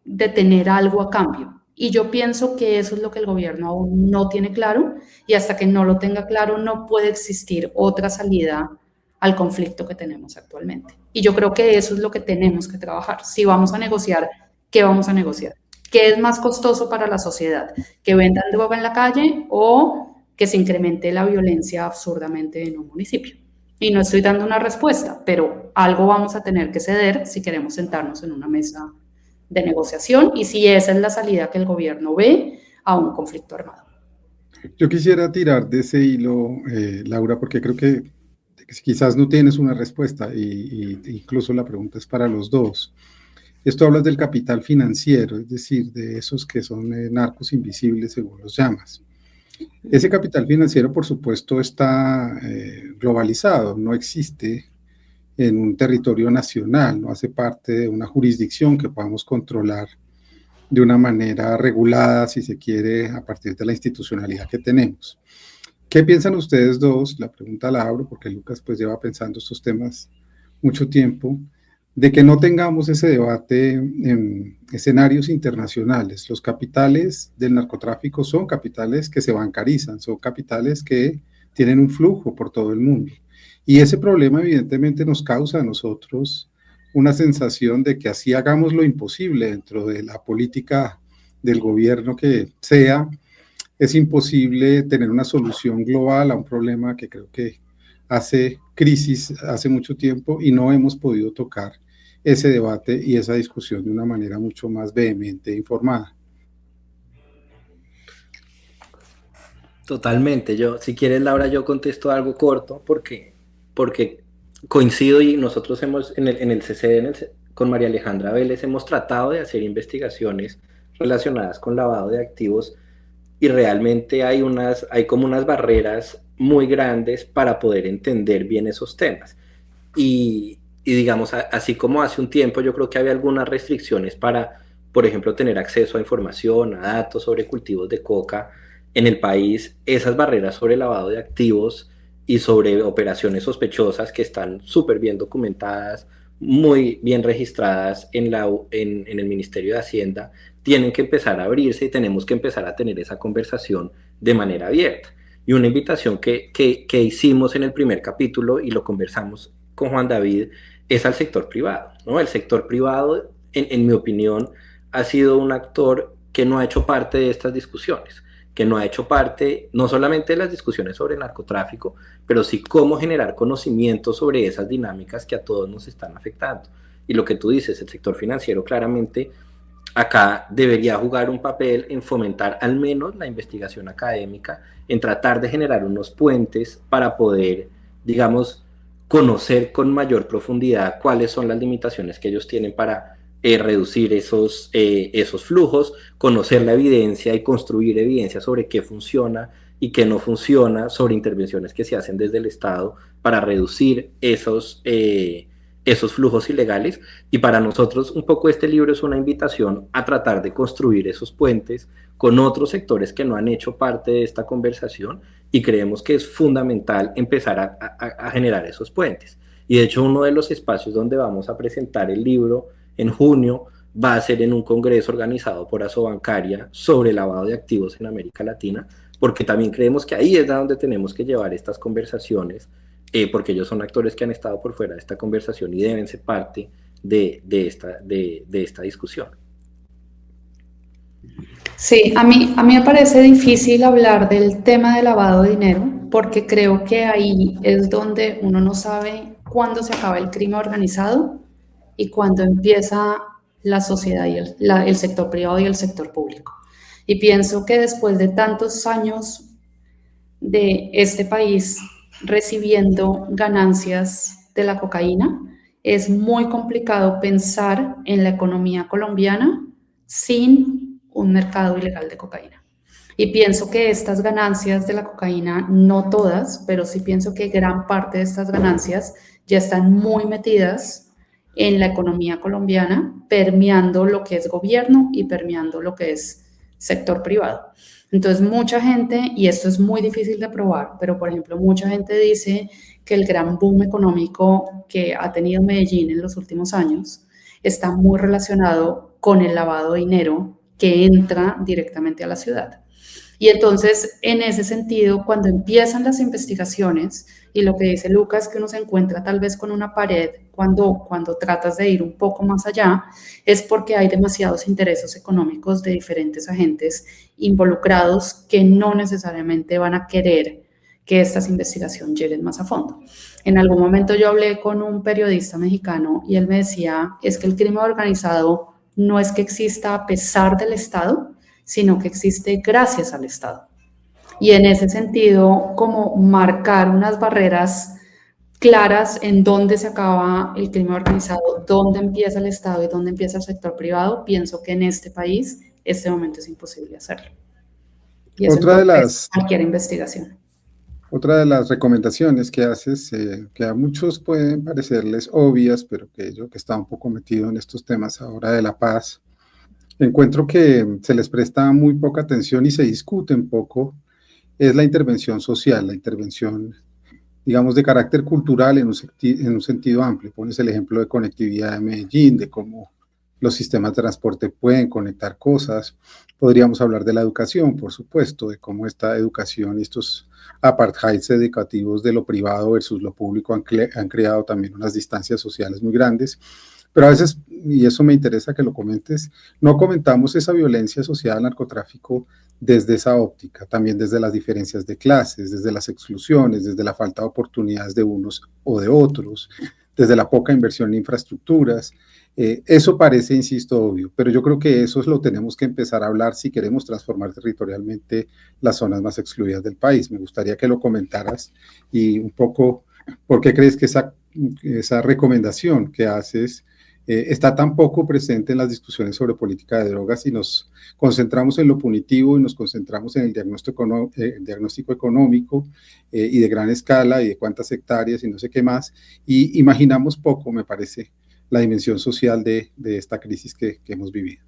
de tener algo a cambio. Y yo pienso que eso es lo que el gobierno aún no tiene claro y hasta que no lo tenga claro no puede existir otra salida al conflicto que tenemos actualmente. Y yo creo que eso es lo que tenemos que trabajar. Si vamos a negociar, ¿qué vamos a negociar? ¿Qué es más costoso para la sociedad? ¿Que vendan droga en la calle o que se incremente la violencia absurdamente en un municipio? Y no estoy dando una respuesta, pero algo vamos a tener que ceder si queremos sentarnos en una mesa de negociación y si esa es la salida que el gobierno ve a un conflicto armado. Yo quisiera tirar de ese hilo, Laura, porque creo que quizás no tienes una respuesta y incluso la pregunta es para los dos. Esto hablas del capital financiero, es decir, de esos que son narcos invisibles, según los llamas. Ese capital financiero, por supuesto, está globalizado, no existe en un territorio nacional, no hace parte de una jurisdicción que podamos controlar de una manera regulada, si se quiere, a partir de la institucionalidad que tenemos. ¿Qué piensan ustedes dos? La pregunta la abro porque Lucas pues lleva pensando estos temas mucho tiempo, de que no tengamos ese debate en escenarios internacionales. Los capitales del narcotráfico son capitales que se bancarizan, son capitales que tienen un flujo por todo el mundo. Y ese problema evidentemente nos causa a nosotros una sensación de que así hagamos lo imposible dentro de la política del gobierno que sea, es imposible tener una solución global a un problema que creo que hace crisis hace mucho tiempo y no hemos podido tocar ese debate y esa discusión de una manera mucho más vehemente e informada. Totalmente. Yo, si quieres, Laura, yo contesto algo corto porque coincido y nosotros hemos en el CCD, con María Alejandra Vélez, hemos tratado de hacer investigaciones relacionadas con lavado de activos y realmente hay como unas barreras muy grandes para poder entender bien esos temas. Y digamos, así como hace un tiempo yo creo que había algunas restricciones para, por ejemplo, tener acceso a información, a datos sobre cultivos de coca en el país, esas barreras sobre lavado de activos y sobre operaciones sospechosas que están súper bien documentadas, muy bien registradas en el Ministerio de Hacienda, tienen que empezar a abrirse y tenemos que empezar a tener esa conversación de manera abierta. Y una invitación que hicimos en el primer capítulo y lo conversamos con Juan David es al sector privado, ¿no? El sector privado, en mi opinión, ha sido un actor que no ha hecho parte de estas discusiones, que no ha hecho parte no solamente de las discusiones sobre el narcotráfico, pero sí cómo generar conocimiento sobre esas dinámicas que a todos nos están afectando. Y lo que tú dices, el sector financiero claramente acá debería jugar un papel en fomentar al menos la investigación académica, en tratar de generar unos puentes para poder, digamos, conocer con mayor profundidad cuáles son las limitaciones que ellos tienen para reducir esos flujos, conocer la evidencia y construir evidencia sobre qué funciona y qué no funciona, sobre intervenciones que se hacen desde el Estado para reducir esos flujos ilegales. Y para nosotros un poco este libro es una invitación a tratar de construir esos puentes con otros sectores que no han hecho parte de esta conversación y creemos que es fundamental empezar a generar esos puentes. Y de hecho uno de los espacios donde vamos a presentar el libro en junio va a ser en un congreso organizado por Asobancaria sobre lavado de activos en América Latina, porque también creemos que ahí es donde tenemos que llevar estas conversaciones, porque ellos son actores que han estado por fuera de esta conversación y deben ser parte de esta discusión. Sí, a mí me parece difícil hablar del tema de lavado de dinero porque creo que ahí es donde uno no sabe cuándo se acaba el crimen organizado y cuándo empieza la sociedad y el sector privado y el sector público. Y pienso que después de tantos años de este país recibiendo ganancias de la cocaína, es muy complicado pensar en la economía colombiana sin un mercado ilegal de cocaína. Y pienso que estas ganancias de la cocaína, no todas, pero sí pienso que gran parte de estas ganancias ya están muy metidas en la economía colombiana, permeando lo que es gobierno y permeando lo que es sector privado. Entonces, mucha gente, y esto es muy difícil de probar, pero por ejemplo, mucha gente dice que el gran boom económico que ha tenido Medellín en los últimos años está muy relacionado con el lavado de dinero que entra directamente a la ciudad. Y entonces, en ese sentido, cuando empiezan las investigaciones, y lo que dice Lucas, que uno se encuentra tal vez con una pared cuando tratas de ir un poco más allá, es porque hay demasiados intereses económicos de diferentes agentes involucrados que no necesariamente van a querer que estas investigaciones lleguen más a fondo. En algún momento yo hablé con un periodista mexicano y él me decía, es que el crimen organizado no es que exista a pesar del Estado, sino que existe gracias al Estado. Y en ese sentido, como marcar unas barreras claras en dónde se acaba el crimen organizado, dónde empieza el Estado y dónde empieza el sector privado, pienso que en este país, este momento es imposible hacerlo. Y eso Otra de entonces las, cualquier investigación. otra de las recomendaciones que haces, que a muchos pueden parecerles obvias, pero que yo que está un poco metido en estos temas ahora de la paz, encuentro que se les presta muy poca atención y se discute un poco, es la intervención social, la intervención, digamos, de carácter cultural en un sentido amplio. Pones el ejemplo de conectividad de Medellín, de cómo los sistemas de transporte pueden conectar cosas. Podríamos hablar de la educación, por supuesto, de cómo esta educación y estos apartheids educativos de lo privado versus lo público han creado también unas distancias sociales muy grandes. Pero a veces, y eso me interesa que lo comentes, no comentamos esa violencia social, narcotráfico, desde esa óptica, también desde las diferencias de clases, desde las exclusiones, desde la falta de oportunidades de unos o de otros, desde la poca inversión en infraestructuras. Eso parece, insisto, obvio, pero yo creo que eso lo tenemos que empezar a hablar si queremos transformar territorialmente las zonas más excluidas del país. Me gustaría que lo comentaras y un poco por qué crees que esa recomendación que haces está tan poco presente en las discusiones sobre política de drogas y nos concentramos en lo punitivo y nos concentramos en el diagnóstico económico y de gran escala y de cuántas hectáreas y no sé qué más, y imaginamos poco, me parece, la dimensión social de esta crisis que hemos vivido.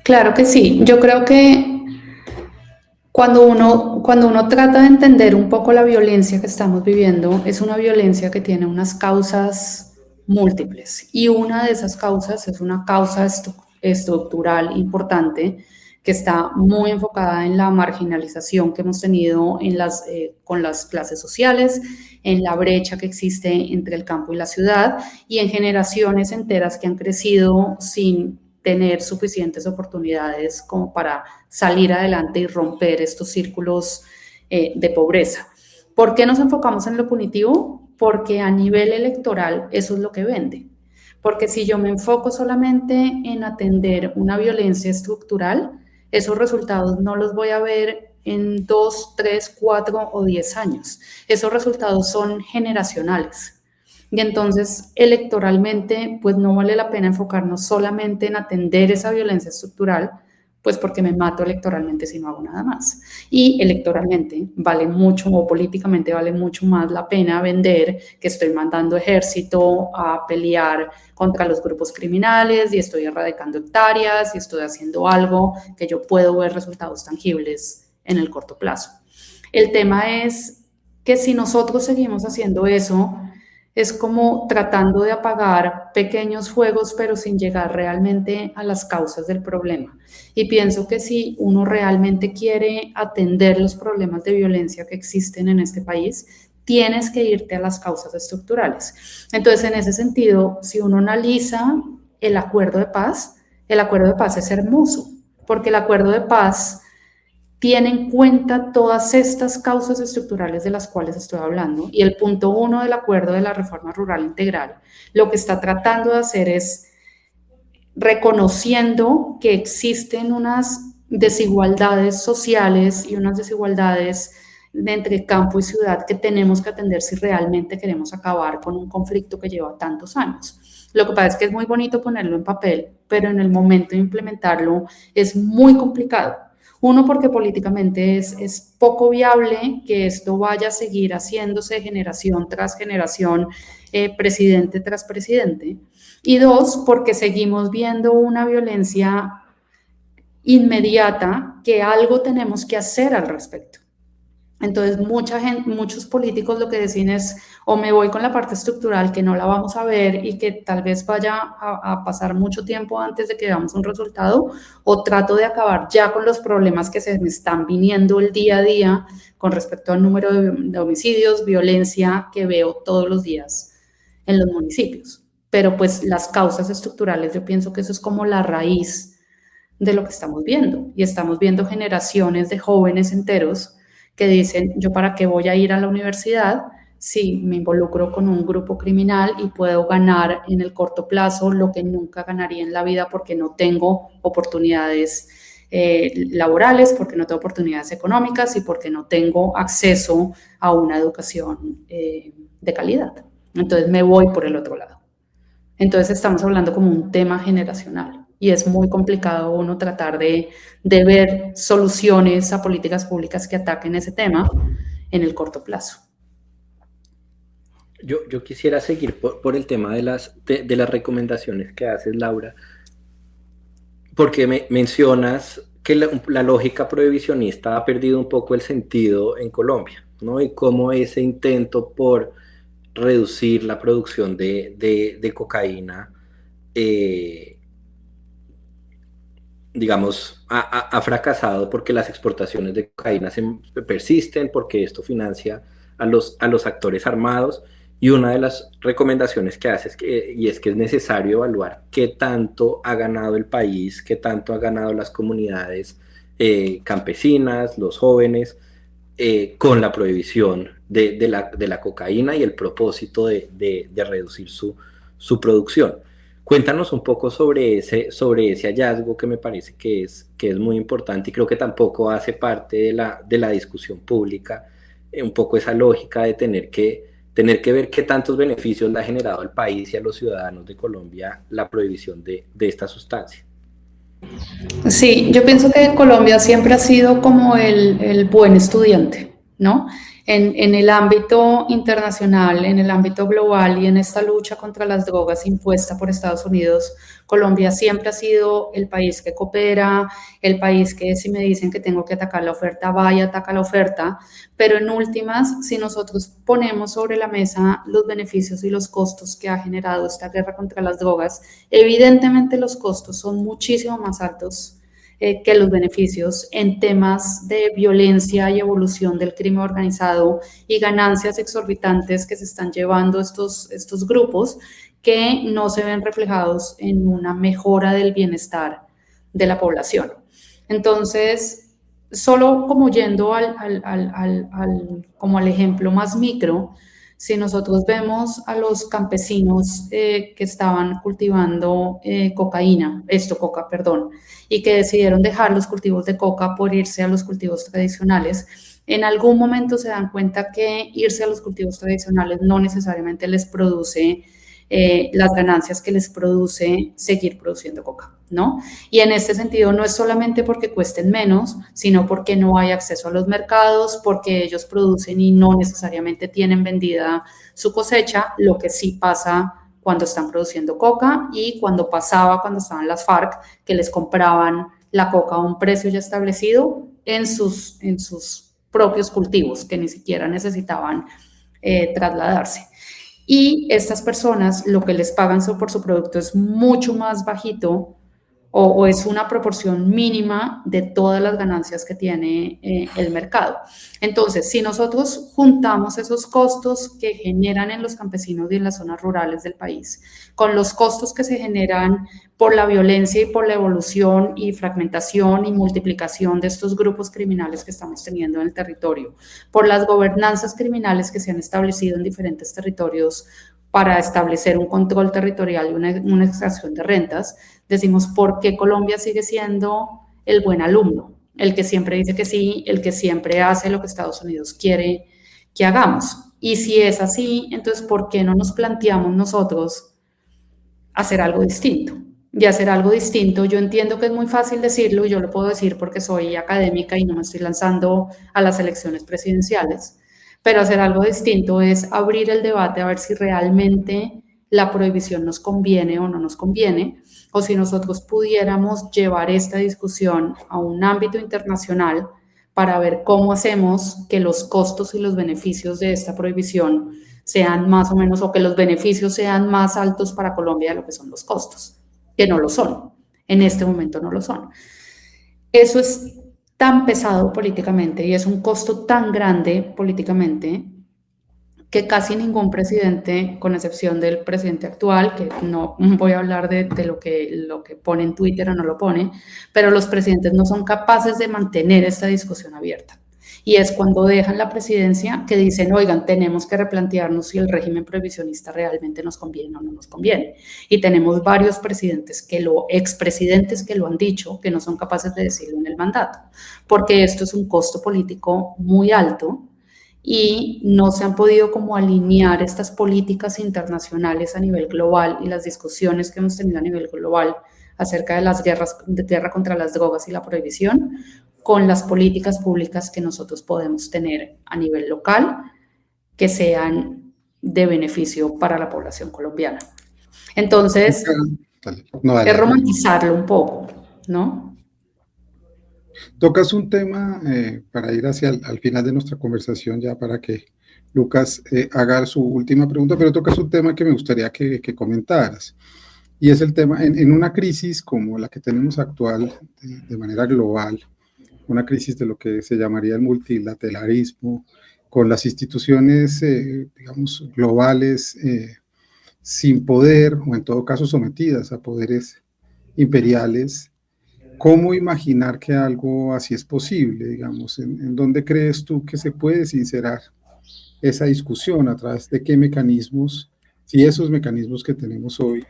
Claro que sí. Yo creo que cuando uno trata de entender un poco la violencia que estamos viviendo, es una violencia que tiene unas causas múltiples y una de esas causas es una causa estructural importante que está muy enfocada en la marginalización que hemos tenido con las clases sociales, en la brecha que existe entre el campo y la ciudad y en generaciones enteras que han crecido sin tener suficientes oportunidades como para salir adelante y romper estos círculos de pobreza. ¿Por qué nos enfocamos en lo punitivo? Porque a nivel electoral eso es lo que vende. Porque si yo me enfoco solamente en atender una violencia estructural, esos resultados no los voy a ver en 2, 3, 4 o 10 años. Esos resultados son generacionales. Y entonces, electoralmente, pues no vale la pena enfocarnos solamente en atender esa violencia estructural, pues porque me mato electoralmente si no hago nada más. Y electoralmente vale mucho, o políticamente vale mucho más la pena vender que estoy mandando ejército a pelear contra los grupos criminales y estoy erradicando hectáreas y estoy haciendo algo que yo puedo ver resultados tangibles en el corto plazo. El tema es que si nosotros seguimos haciendo eso, es como tratando de apagar pequeños fuegos, pero sin llegar realmente a las causas del problema. Y pienso que si uno realmente quiere atender los problemas de violencia que existen en este país, tienes que irte a las causas estructurales. Entonces, en ese sentido, si uno analiza el acuerdo de paz es hermoso, porque el acuerdo de paz tiene en cuenta todas estas causas estructurales de las cuales estoy hablando, y el punto 1 del acuerdo de la reforma rural integral lo que está tratando de hacer es reconociendo que existen unas desigualdades sociales y unas desigualdades entre campo y ciudad que tenemos que atender si realmente queremos acabar con un conflicto que lleva tantos años. Lo que pasa es que es muy bonito ponerlo en papel, pero en el momento de implementarlo es muy complicado. Uno, porque políticamente es poco viable que esto vaya a seguir haciéndose generación tras generación, presidente tras presidente. Y dos, porque seguimos viendo una violencia inmediata que algo tenemos que hacer al respecto. Entonces, mucha gente, muchos políticos lo que deciden es o me voy con la parte estructural que no la vamos a ver y que tal vez vaya a pasar mucho tiempo antes de que veamos un resultado, o trato de acabar ya con los problemas que se me están viniendo el día a día con respecto al número de homicidios, violencia que veo todos los días en los municipios. Pero pues las causas estructurales, yo pienso que eso es como la raíz de lo que estamos viendo. Y estamos viendo generaciones de jóvenes enteros que dicen, yo para qué voy a ir a la universidad si me involucro con un grupo criminal y puedo ganar en el corto plazo lo que nunca ganaría en la vida porque no tengo oportunidades laborales, porque no tengo oportunidades económicas y porque no tengo acceso a una educación de calidad. Entonces me voy por el otro lado. Entonces estamos hablando como un tema generacional y es muy complicado uno tratar de ver soluciones a políticas públicas que ataquen ese tema en el corto plazo. Yo quisiera seguir por el tema de las recomendaciones que haces, Laura, porque mencionas que la lógica prohibicionista ha perdido un poco el sentido en Colombia, ¿no? Y cómo ese intento por reducir la producción de cocaína, digamos, ha fracasado porque las exportaciones de cocaína persisten, porque esto financia a los actores armados. Y una de las recomendaciones que hace es que es necesario evaluar qué tanto ha ganado el país, qué tanto ha ganado las comunidades campesinas, los jóvenes, con la prohibición de la cocaína y el propósito de reducir su producción. Cuéntanos un poco sobre ese hallazgo que me parece que es muy importante y creo que tampoco hace parte de la discusión pública, un poco esa lógica de tener que ver qué tantos beneficios le ha generado al país y a los ciudadanos de Colombia la prohibición de esta sustancia. Sí, yo pienso que Colombia siempre ha sido como el buen estudiante, ¿no? En el ámbito internacional, en el ámbito global y en esta lucha contra las drogas impuesta por Estados Unidos, Colombia siempre ha sido el país que coopera, el país que si me dicen que tengo que atacar la oferta, vaya, ataca la oferta, pero en últimas, si nosotros ponemos sobre la mesa los beneficios y los costos que ha generado esta guerra contra las drogas, evidentemente los costos son muchísimo más altos que los beneficios en temas de violencia y evolución del crimen organizado y ganancias exorbitantes que se están llevando estos grupos que no se ven reflejados en una mejora del bienestar de la población. Entonces, solo como yendo como al ejemplo más micro, si nosotros vemos a los campesinos que estaban cultivando coca, y que decidieron dejar los cultivos de coca por irse a los cultivos tradicionales, en algún momento se dan cuenta que irse a los cultivos tradicionales no necesariamente les produce las ganancias que les produce seguir produciendo coca, ¿no? Y en este sentido no es solamente porque cuesten menos, sino porque no hay acceso a los mercados, porque ellos producen y no necesariamente tienen vendida su cosecha, lo que sí pasa cuando están produciendo coca y cuando estaban las FARC, que les compraban la coca a un precio ya establecido en sus propios cultivos, que ni siquiera necesitaban trasladarse. Y estas personas lo que les pagan por su producto es mucho más bajito o es una proporción mínima de todas las ganancias que tiene el mercado. Entonces, si nosotros juntamos esos costos que generan en los campesinos y en las zonas rurales del país, con los costos que se generan por la violencia y por la evolución y fragmentación y multiplicación de estos grupos criminales que estamos teniendo en el territorio, por las gobernanzas criminales que se han establecido en diferentes territorios para establecer un control territorial y una extracción de rentas, decimos por qué Colombia sigue siendo el buen alumno, el que siempre dice que sí, el que siempre hace lo que Estados Unidos quiere que hagamos. Y si es así, entonces, ¿por qué no nos planteamos nosotros hacer algo distinto? Y hacer algo distinto, yo entiendo que es muy fácil decirlo, y yo lo puedo decir porque soy académica y no me estoy lanzando a las elecciones presidenciales, pero hacer algo distinto es abrir el debate a ver si realmente la prohibición nos conviene o no nos conviene, o si nosotros pudiéramos llevar esta discusión a un ámbito internacional para ver cómo hacemos que los costos y los beneficios de esta prohibición sean más o menos, o que los beneficios sean más altos para Colombia de lo que son los costos, que no lo son, en este momento no lo son. Eso es tan pesado políticamente y es un costo tan grande políticamente que casi ningún presidente, con excepción del presidente actual, que no voy a hablar de lo que pone en Twitter o no lo pone, pero los presidentes no son capaces de mantener esta discusión abierta. Y es cuando dejan la presidencia que dicen, oigan, tenemos que replantearnos si el régimen prohibicionista realmente nos conviene o no nos conviene. Y tenemos varios presidentes, expresidentes que lo han dicho, que no son capaces de decirlo en el mandato, porque esto es un costo político muy alto y no se han podido como alinear estas políticas internacionales a nivel global y las discusiones que hemos tenido a nivel global acerca de las guerra contra las drogas y la prohibición, con las políticas públicas que nosotros podemos tener a nivel local que sean de beneficio para la población colombiana. Entonces, es romantizarlo un poco, ¿no? Tocas un tema para ir hacia al final de nuestra conversación, ya para que Lucas haga su última pregunta, pero tocas un tema que me gustaría que comentaras, y es el tema, en una crisis como la que tenemos actual, de manera global, una crisis de lo que se llamaría el multilateralismo, con las instituciones, digamos, globales, sin poder, o en todo caso sometidas a poderes imperiales. ¿Cómo imaginar que algo así es posible, digamos? ¿En dónde crees tú que se puede sincerar esa discusión? ¿A través de qué mecanismos? Si esos mecanismos que tenemos hoy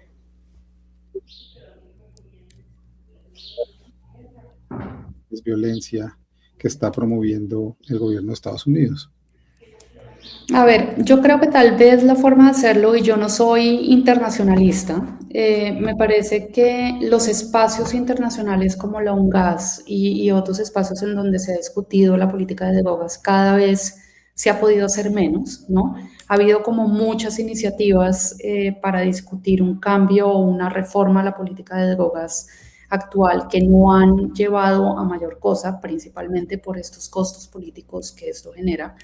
es violencia que está promoviendo el gobierno de Estados Unidos. A ver, yo creo que tal vez la forma de hacerlo, y yo no soy internacionalista, me parece que los espacios internacionales como la UNGAS y otros espacios en donde se ha discutido la política de drogas cada vez se ha podido hacer menos, ¿no? Ha habido como muchas iniciativas para discutir un cambio o una reforma a la política de drogas actual que no han llevado a mayor cosa, principalmente por estos costos políticos que esto genera.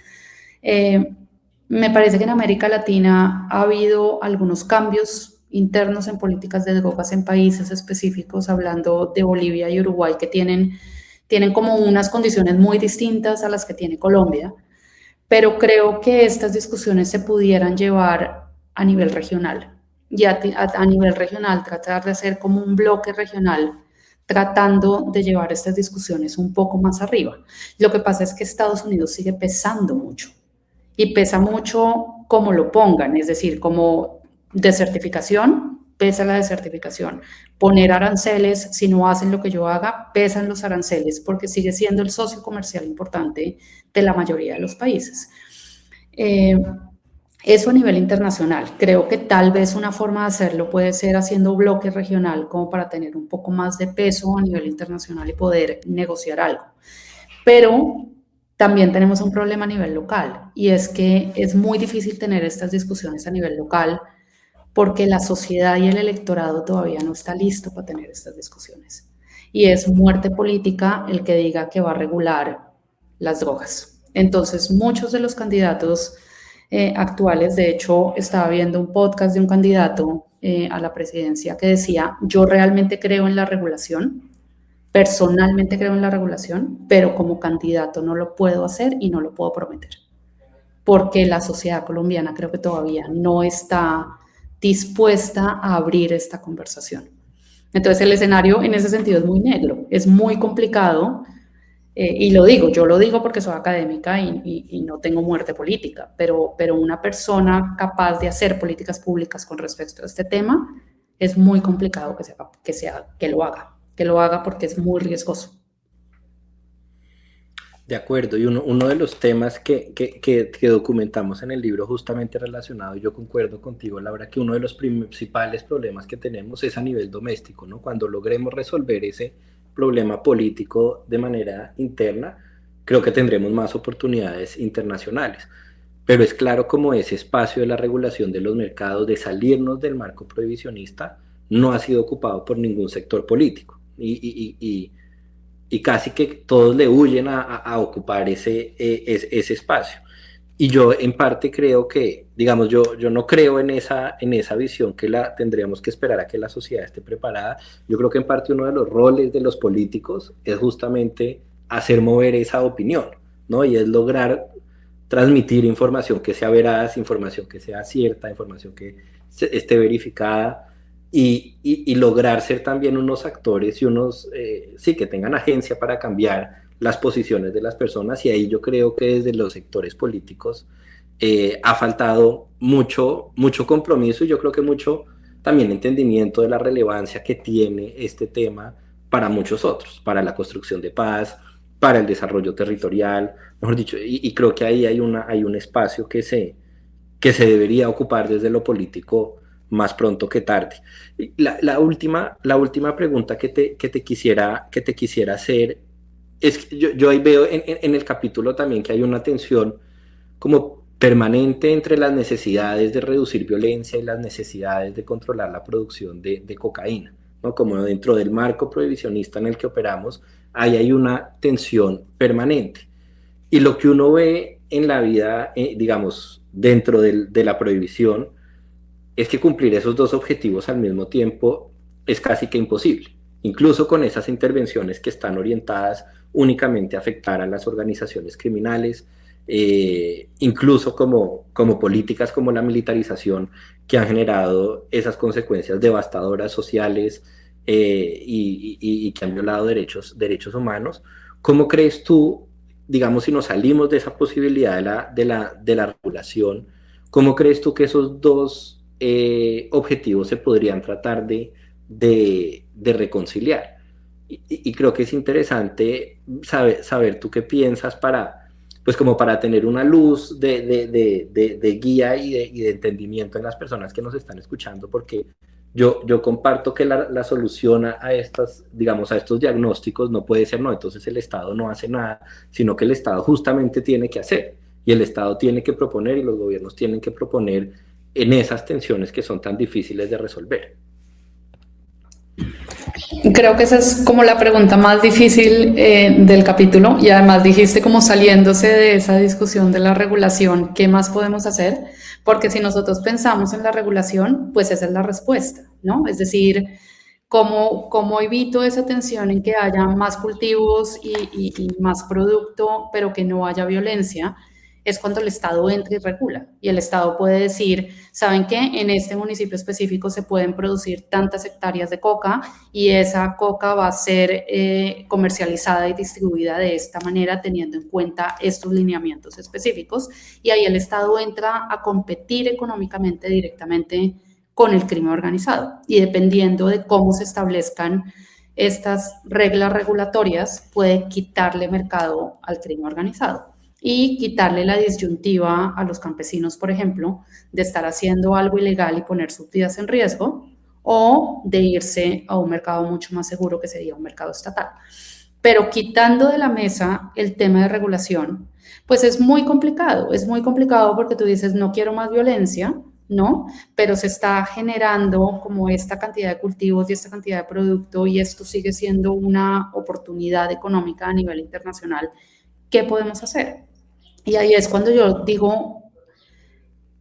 Me parece que en América Latina ha habido algunos cambios internos en políticas de drogas en países específicos, hablando de Bolivia y Uruguay, que tienen como unas condiciones muy distintas a las que tiene Colombia, pero creo que estas discusiones se pudieran llevar a nivel regional, y a nivel regional tratar de hacer como un bloque regional, tratando de llevar estas discusiones un poco más arriba. Lo que pasa es que Estados Unidos sigue pesando mucho, y pesa mucho como lo pongan, es decir, como desertificación, pesa la desertificación. Poner aranceles, si no hacen lo que yo haga, pesan los aranceles, porque sigue siendo el socio comercial importante de la mayoría de los países. Eso a nivel internacional. Creo que tal vez una forma de hacerlo puede ser haciendo bloque regional, como para tener un poco más de peso a nivel internacional y poder negociar algo. Pero también tenemos un problema a nivel local, y es que es muy difícil tener estas discusiones a nivel local porque la sociedad y el electorado todavía no está listo para tener estas discusiones. Y es muerte política el que diga que va a regular las drogas. Entonces, muchos de los candidatos actuales. De hecho, estaba viendo un podcast de un candidato a la presidencia que decía, yo realmente creo en la regulación, personalmente creo en la regulación, pero como candidato no lo puedo hacer y no lo puedo prometer, porque la sociedad colombiana creo que todavía no está dispuesta a abrir esta conversación. Entonces el escenario en ese sentido es muy negro, es muy complicado, y yo lo digo porque soy académica y no tengo muerte política, pero una persona capaz de hacer políticas públicas con respecto a este tema es muy complicado que lo haga porque es muy riesgoso. De acuerdo, y uno de los temas que documentamos en el libro justamente relacionado, y yo concuerdo contigo, Laura, que uno de los principales problemas que tenemos es a nivel doméstico, ¿no? Cuando logremos resolver ese problema político de manera interna, creo que tendremos más oportunidades internacionales. Pero es claro como ese espacio de la regulación de los mercados, de salirnos del marco prohibicionista, no ha sido ocupado por ningún sector político. Y casi que todos le huyen a ocupar ese espacio. Y yo en parte creo que, digamos, yo no creo en esa visión que tendríamos que esperar a que la sociedad esté preparada. Yo creo que en parte uno de los roles de los políticos es justamente hacer mover esa opinión, ¿no? Y es lograr transmitir información que sea veraz, información que sea cierta, información que esté verificada, y lograr ser también unos actores y sí, que tengan agencia para cambiar las posiciones de las personas. Y ahí yo creo que desde los sectores políticos ha faltado mucho compromiso, y yo creo que mucho también entendimiento de la relevancia que tiene este tema para muchos otros, para la construcción de paz, para el desarrollo territorial, mejor dicho, y creo que ahí hay un espacio que se debería ocupar desde lo político más pronto que tarde. La última pregunta que te quisiera hacer es que yo ahí veo en el capítulo también que hay una tensión como permanente entre las necesidades de reducir violencia y las necesidades de controlar la producción de cocaína, ¿no? Como dentro del marco prohibicionista en el que operamos, ahí hay una tensión permanente. Y lo que uno ve en la vida, digamos, dentro de la prohibición, es que cumplir esos dos objetivos al mismo tiempo es casi que imposible, incluso con esas intervenciones que están orientadas únicamente a afectar a las organizaciones criminales, incluso como políticas como la militarización, que han generado esas consecuencias devastadoras sociales, y que han violado derechos humanos. ¿Cómo crees tú, digamos, si nos salimos de esa posibilidad de la regulación, cómo crees tú que esos dos objetivos se podrían tratar de reconciliar? Y creo que es interesante saber tú qué piensas pues como para tener una luz de guía y de entendimiento en las personas que nos están escuchando, porque yo comparto que la solución a estas, digamos, a estos diagnósticos no puede ser no, entonces el Estado no hace nada, sino que el Estado justamente tiene que hacer, y el Estado tiene que proponer, y los gobiernos tienen que proponer en esas tensiones que son tan difíciles de resolver. Creo que esa es como la pregunta más difícil del capítulo, y además dijiste como saliéndose de esa discusión de la regulación, ¿qué más podemos hacer? Porque si nosotros pensamos en la regulación, pues esa es la respuesta, ¿no? Es decir, ¿cómo evito esa tensión en que haya más cultivos y más producto, pero que no haya violencia? Es cuando el Estado entra y regula. Y el Estado puede decir, ¿saben qué? En este municipio específico se pueden producir tantas hectáreas de coca, y esa coca va a ser comercializada y distribuida de esta manera, teniendo en cuenta estos lineamientos específicos. Y ahí el Estado entra a competir económicamente directamente con el crimen organizado. Y dependiendo de cómo se establezcan estas reglas regulatorias, puede quitarle mercado al crimen organizado y quitarle la disyuntiva a los campesinos, por ejemplo, de estar haciendo algo ilegal y poner sus vidas en riesgo, o de irse a un mercado mucho más seguro, que sería un mercado estatal. Pero quitando de la mesa el tema de regulación, pues es muy complicado porque tú dices, no quiero más violencia, ¿no? Pero se está generando como esta cantidad de cultivos y esta cantidad de producto, y esto sigue siendo una oportunidad económica a nivel internacional. ¿Qué podemos hacer? Y ahí es cuando yo digo,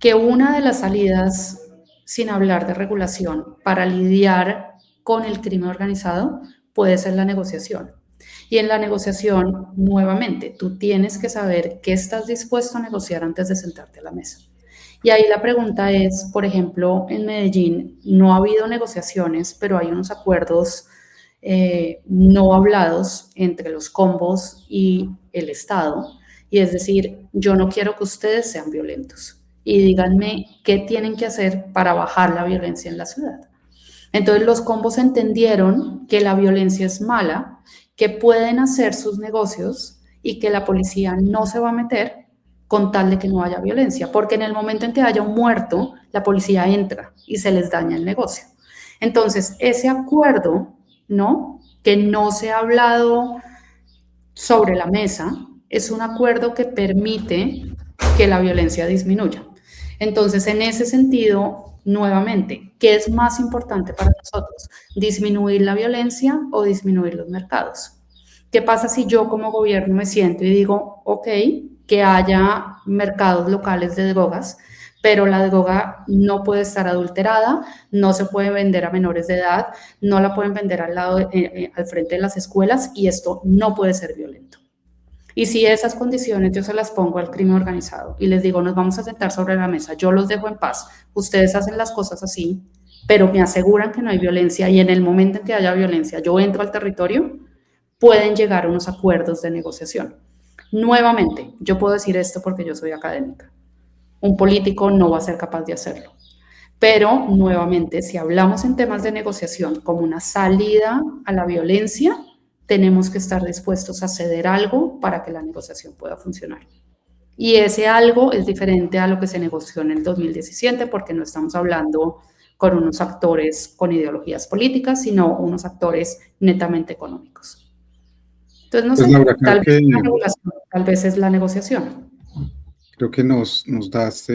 que una de las salidas, sin hablar de regulación, para lidiar con el crimen organizado puede ser la negociación. Y en la negociación, nuevamente, tú tienes que saber qué estás dispuesto a negociar antes de sentarte a la mesa. Y ahí la pregunta es, por ejemplo, en Medellín no ha habido negociaciones, pero hay unos acuerdos no hablados entre los combos y el Estado. Y es decir, yo no quiero que ustedes sean violentos. Y díganme qué tienen que hacer para bajar la violencia en la ciudad. Entonces los combos entendieron que la violencia es mala, que pueden hacer sus negocios y que la policía no se va a meter con tal de que no haya violencia, porque en el momento en que haya un muerto, la policía entra y se les daña el negocio. Entonces, ese acuerdo, ¿no?, que no se ha hablado sobre la mesa, es un acuerdo que permite que la violencia disminuya. Entonces, en ese sentido, nuevamente, ¿qué es más importante para nosotros? ¿Disminuir la violencia o disminuir los mercados? ¿Qué pasa si yo como gobierno me siento y digo, ok, que haya mercados locales de drogas, pero la droga no puede estar adulterada, no se puede vender a menores de edad, no la pueden vender al frente de las escuelas y esto no puede ser violento? Y si esas condiciones yo se las pongo al crimen organizado y les digo, nos vamos a sentar sobre la mesa, yo los dejo en paz, ustedes hacen las cosas así, pero me aseguran que no hay violencia y en el momento en que haya violencia yo entro al territorio, pueden llegar a unos acuerdos de negociación. Nuevamente, yo puedo decir esto porque yo soy académica. Un político no va a ser capaz de hacerlo. Pero, nuevamente, si hablamos en temas de negociación como una salida a la violencia, tenemos que estar dispuestos a ceder algo para que la negociación pueda funcionar. Y ese algo es diferente a lo que se negoció en el 2017, porque no estamos hablando con unos actores con ideologías políticas, sino unos actores netamente económicos. Entonces, no sé, Laura, tal vez es la regulación, tal vez es la negociación. Creo que nos das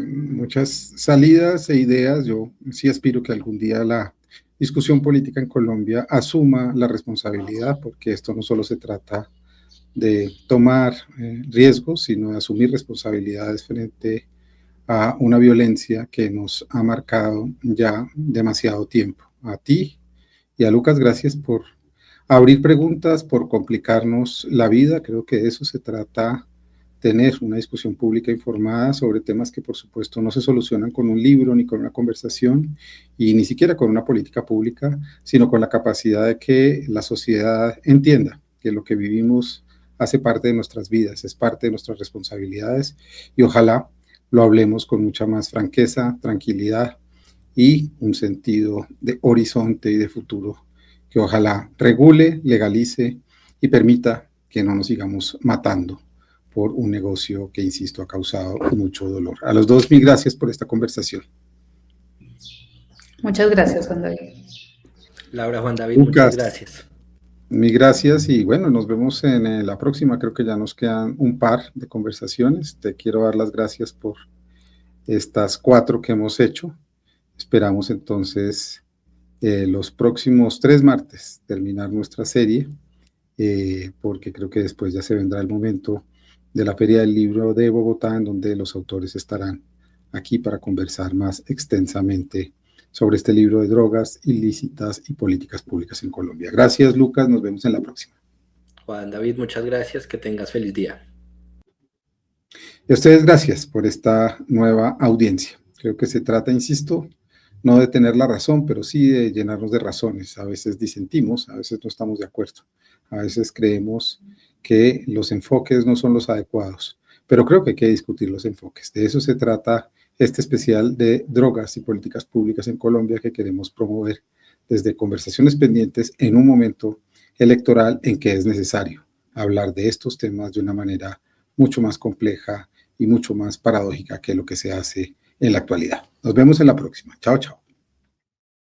muchas salidas e ideas. Yo sí aspiro que algún día la discusión política en Colombia asuma la responsabilidad, porque esto no solo se trata de tomar riesgos, sino de asumir responsabilidades frente a una violencia que nos ha marcado ya demasiado tiempo. A ti y a Lucas, gracias por abrir preguntas, por complicarnos la vida. Creo que de eso se trata, tener una discusión pública informada sobre temas que por supuesto no se solucionan con un libro ni con una conversación y ni siquiera con una política pública, sino con la capacidad de que la sociedad entienda que lo que vivimos hace parte de nuestras vidas, es parte de nuestras responsabilidades y ojalá lo hablemos con mucha más franqueza, tranquilidad y un sentido de horizonte y de futuro que ojalá regule, legalice y permita que no nos sigamos matando por un negocio que, insisto, ha causado mucho dolor. A los dos, mil gracias por esta conversación. Muchas gracias, Juan David. Laura, Juan David, Lucas, muchas gracias. Mil gracias y bueno, nos vemos en la próxima. Creo que ya nos quedan un par de conversaciones. Te quiero dar las gracias por estas 4 que hemos hecho. Esperamos entonces los próximos 3 martes terminar nuestra serie, porque creo que después ya se vendrá el momento de la Feria del Libro de Bogotá, en donde los autores estarán aquí para conversar más extensamente sobre este libro de drogas ilícitas y políticas públicas en Colombia. Gracias, Lucas, nos vemos en la próxima. Juan David, muchas gracias, que tengas feliz día. Y a ustedes gracias por esta nueva audiencia. Creo que se trata, insisto, no de tener la razón, pero sí de llenarnos de razones. A veces disentimos, a veces no estamos de acuerdo, a veces creemos que los enfoques no son los adecuados, pero creo que hay que discutir los enfoques. De eso se trata este especial de drogas y políticas públicas en Colombia que queremos promover desde Conversaciones Pendientes en un momento electoral en que es necesario hablar de estos temas de una manera mucho más compleja y mucho más paradójica que lo que se hace en la actualidad. Nos vemos en la próxima. Chao, chao.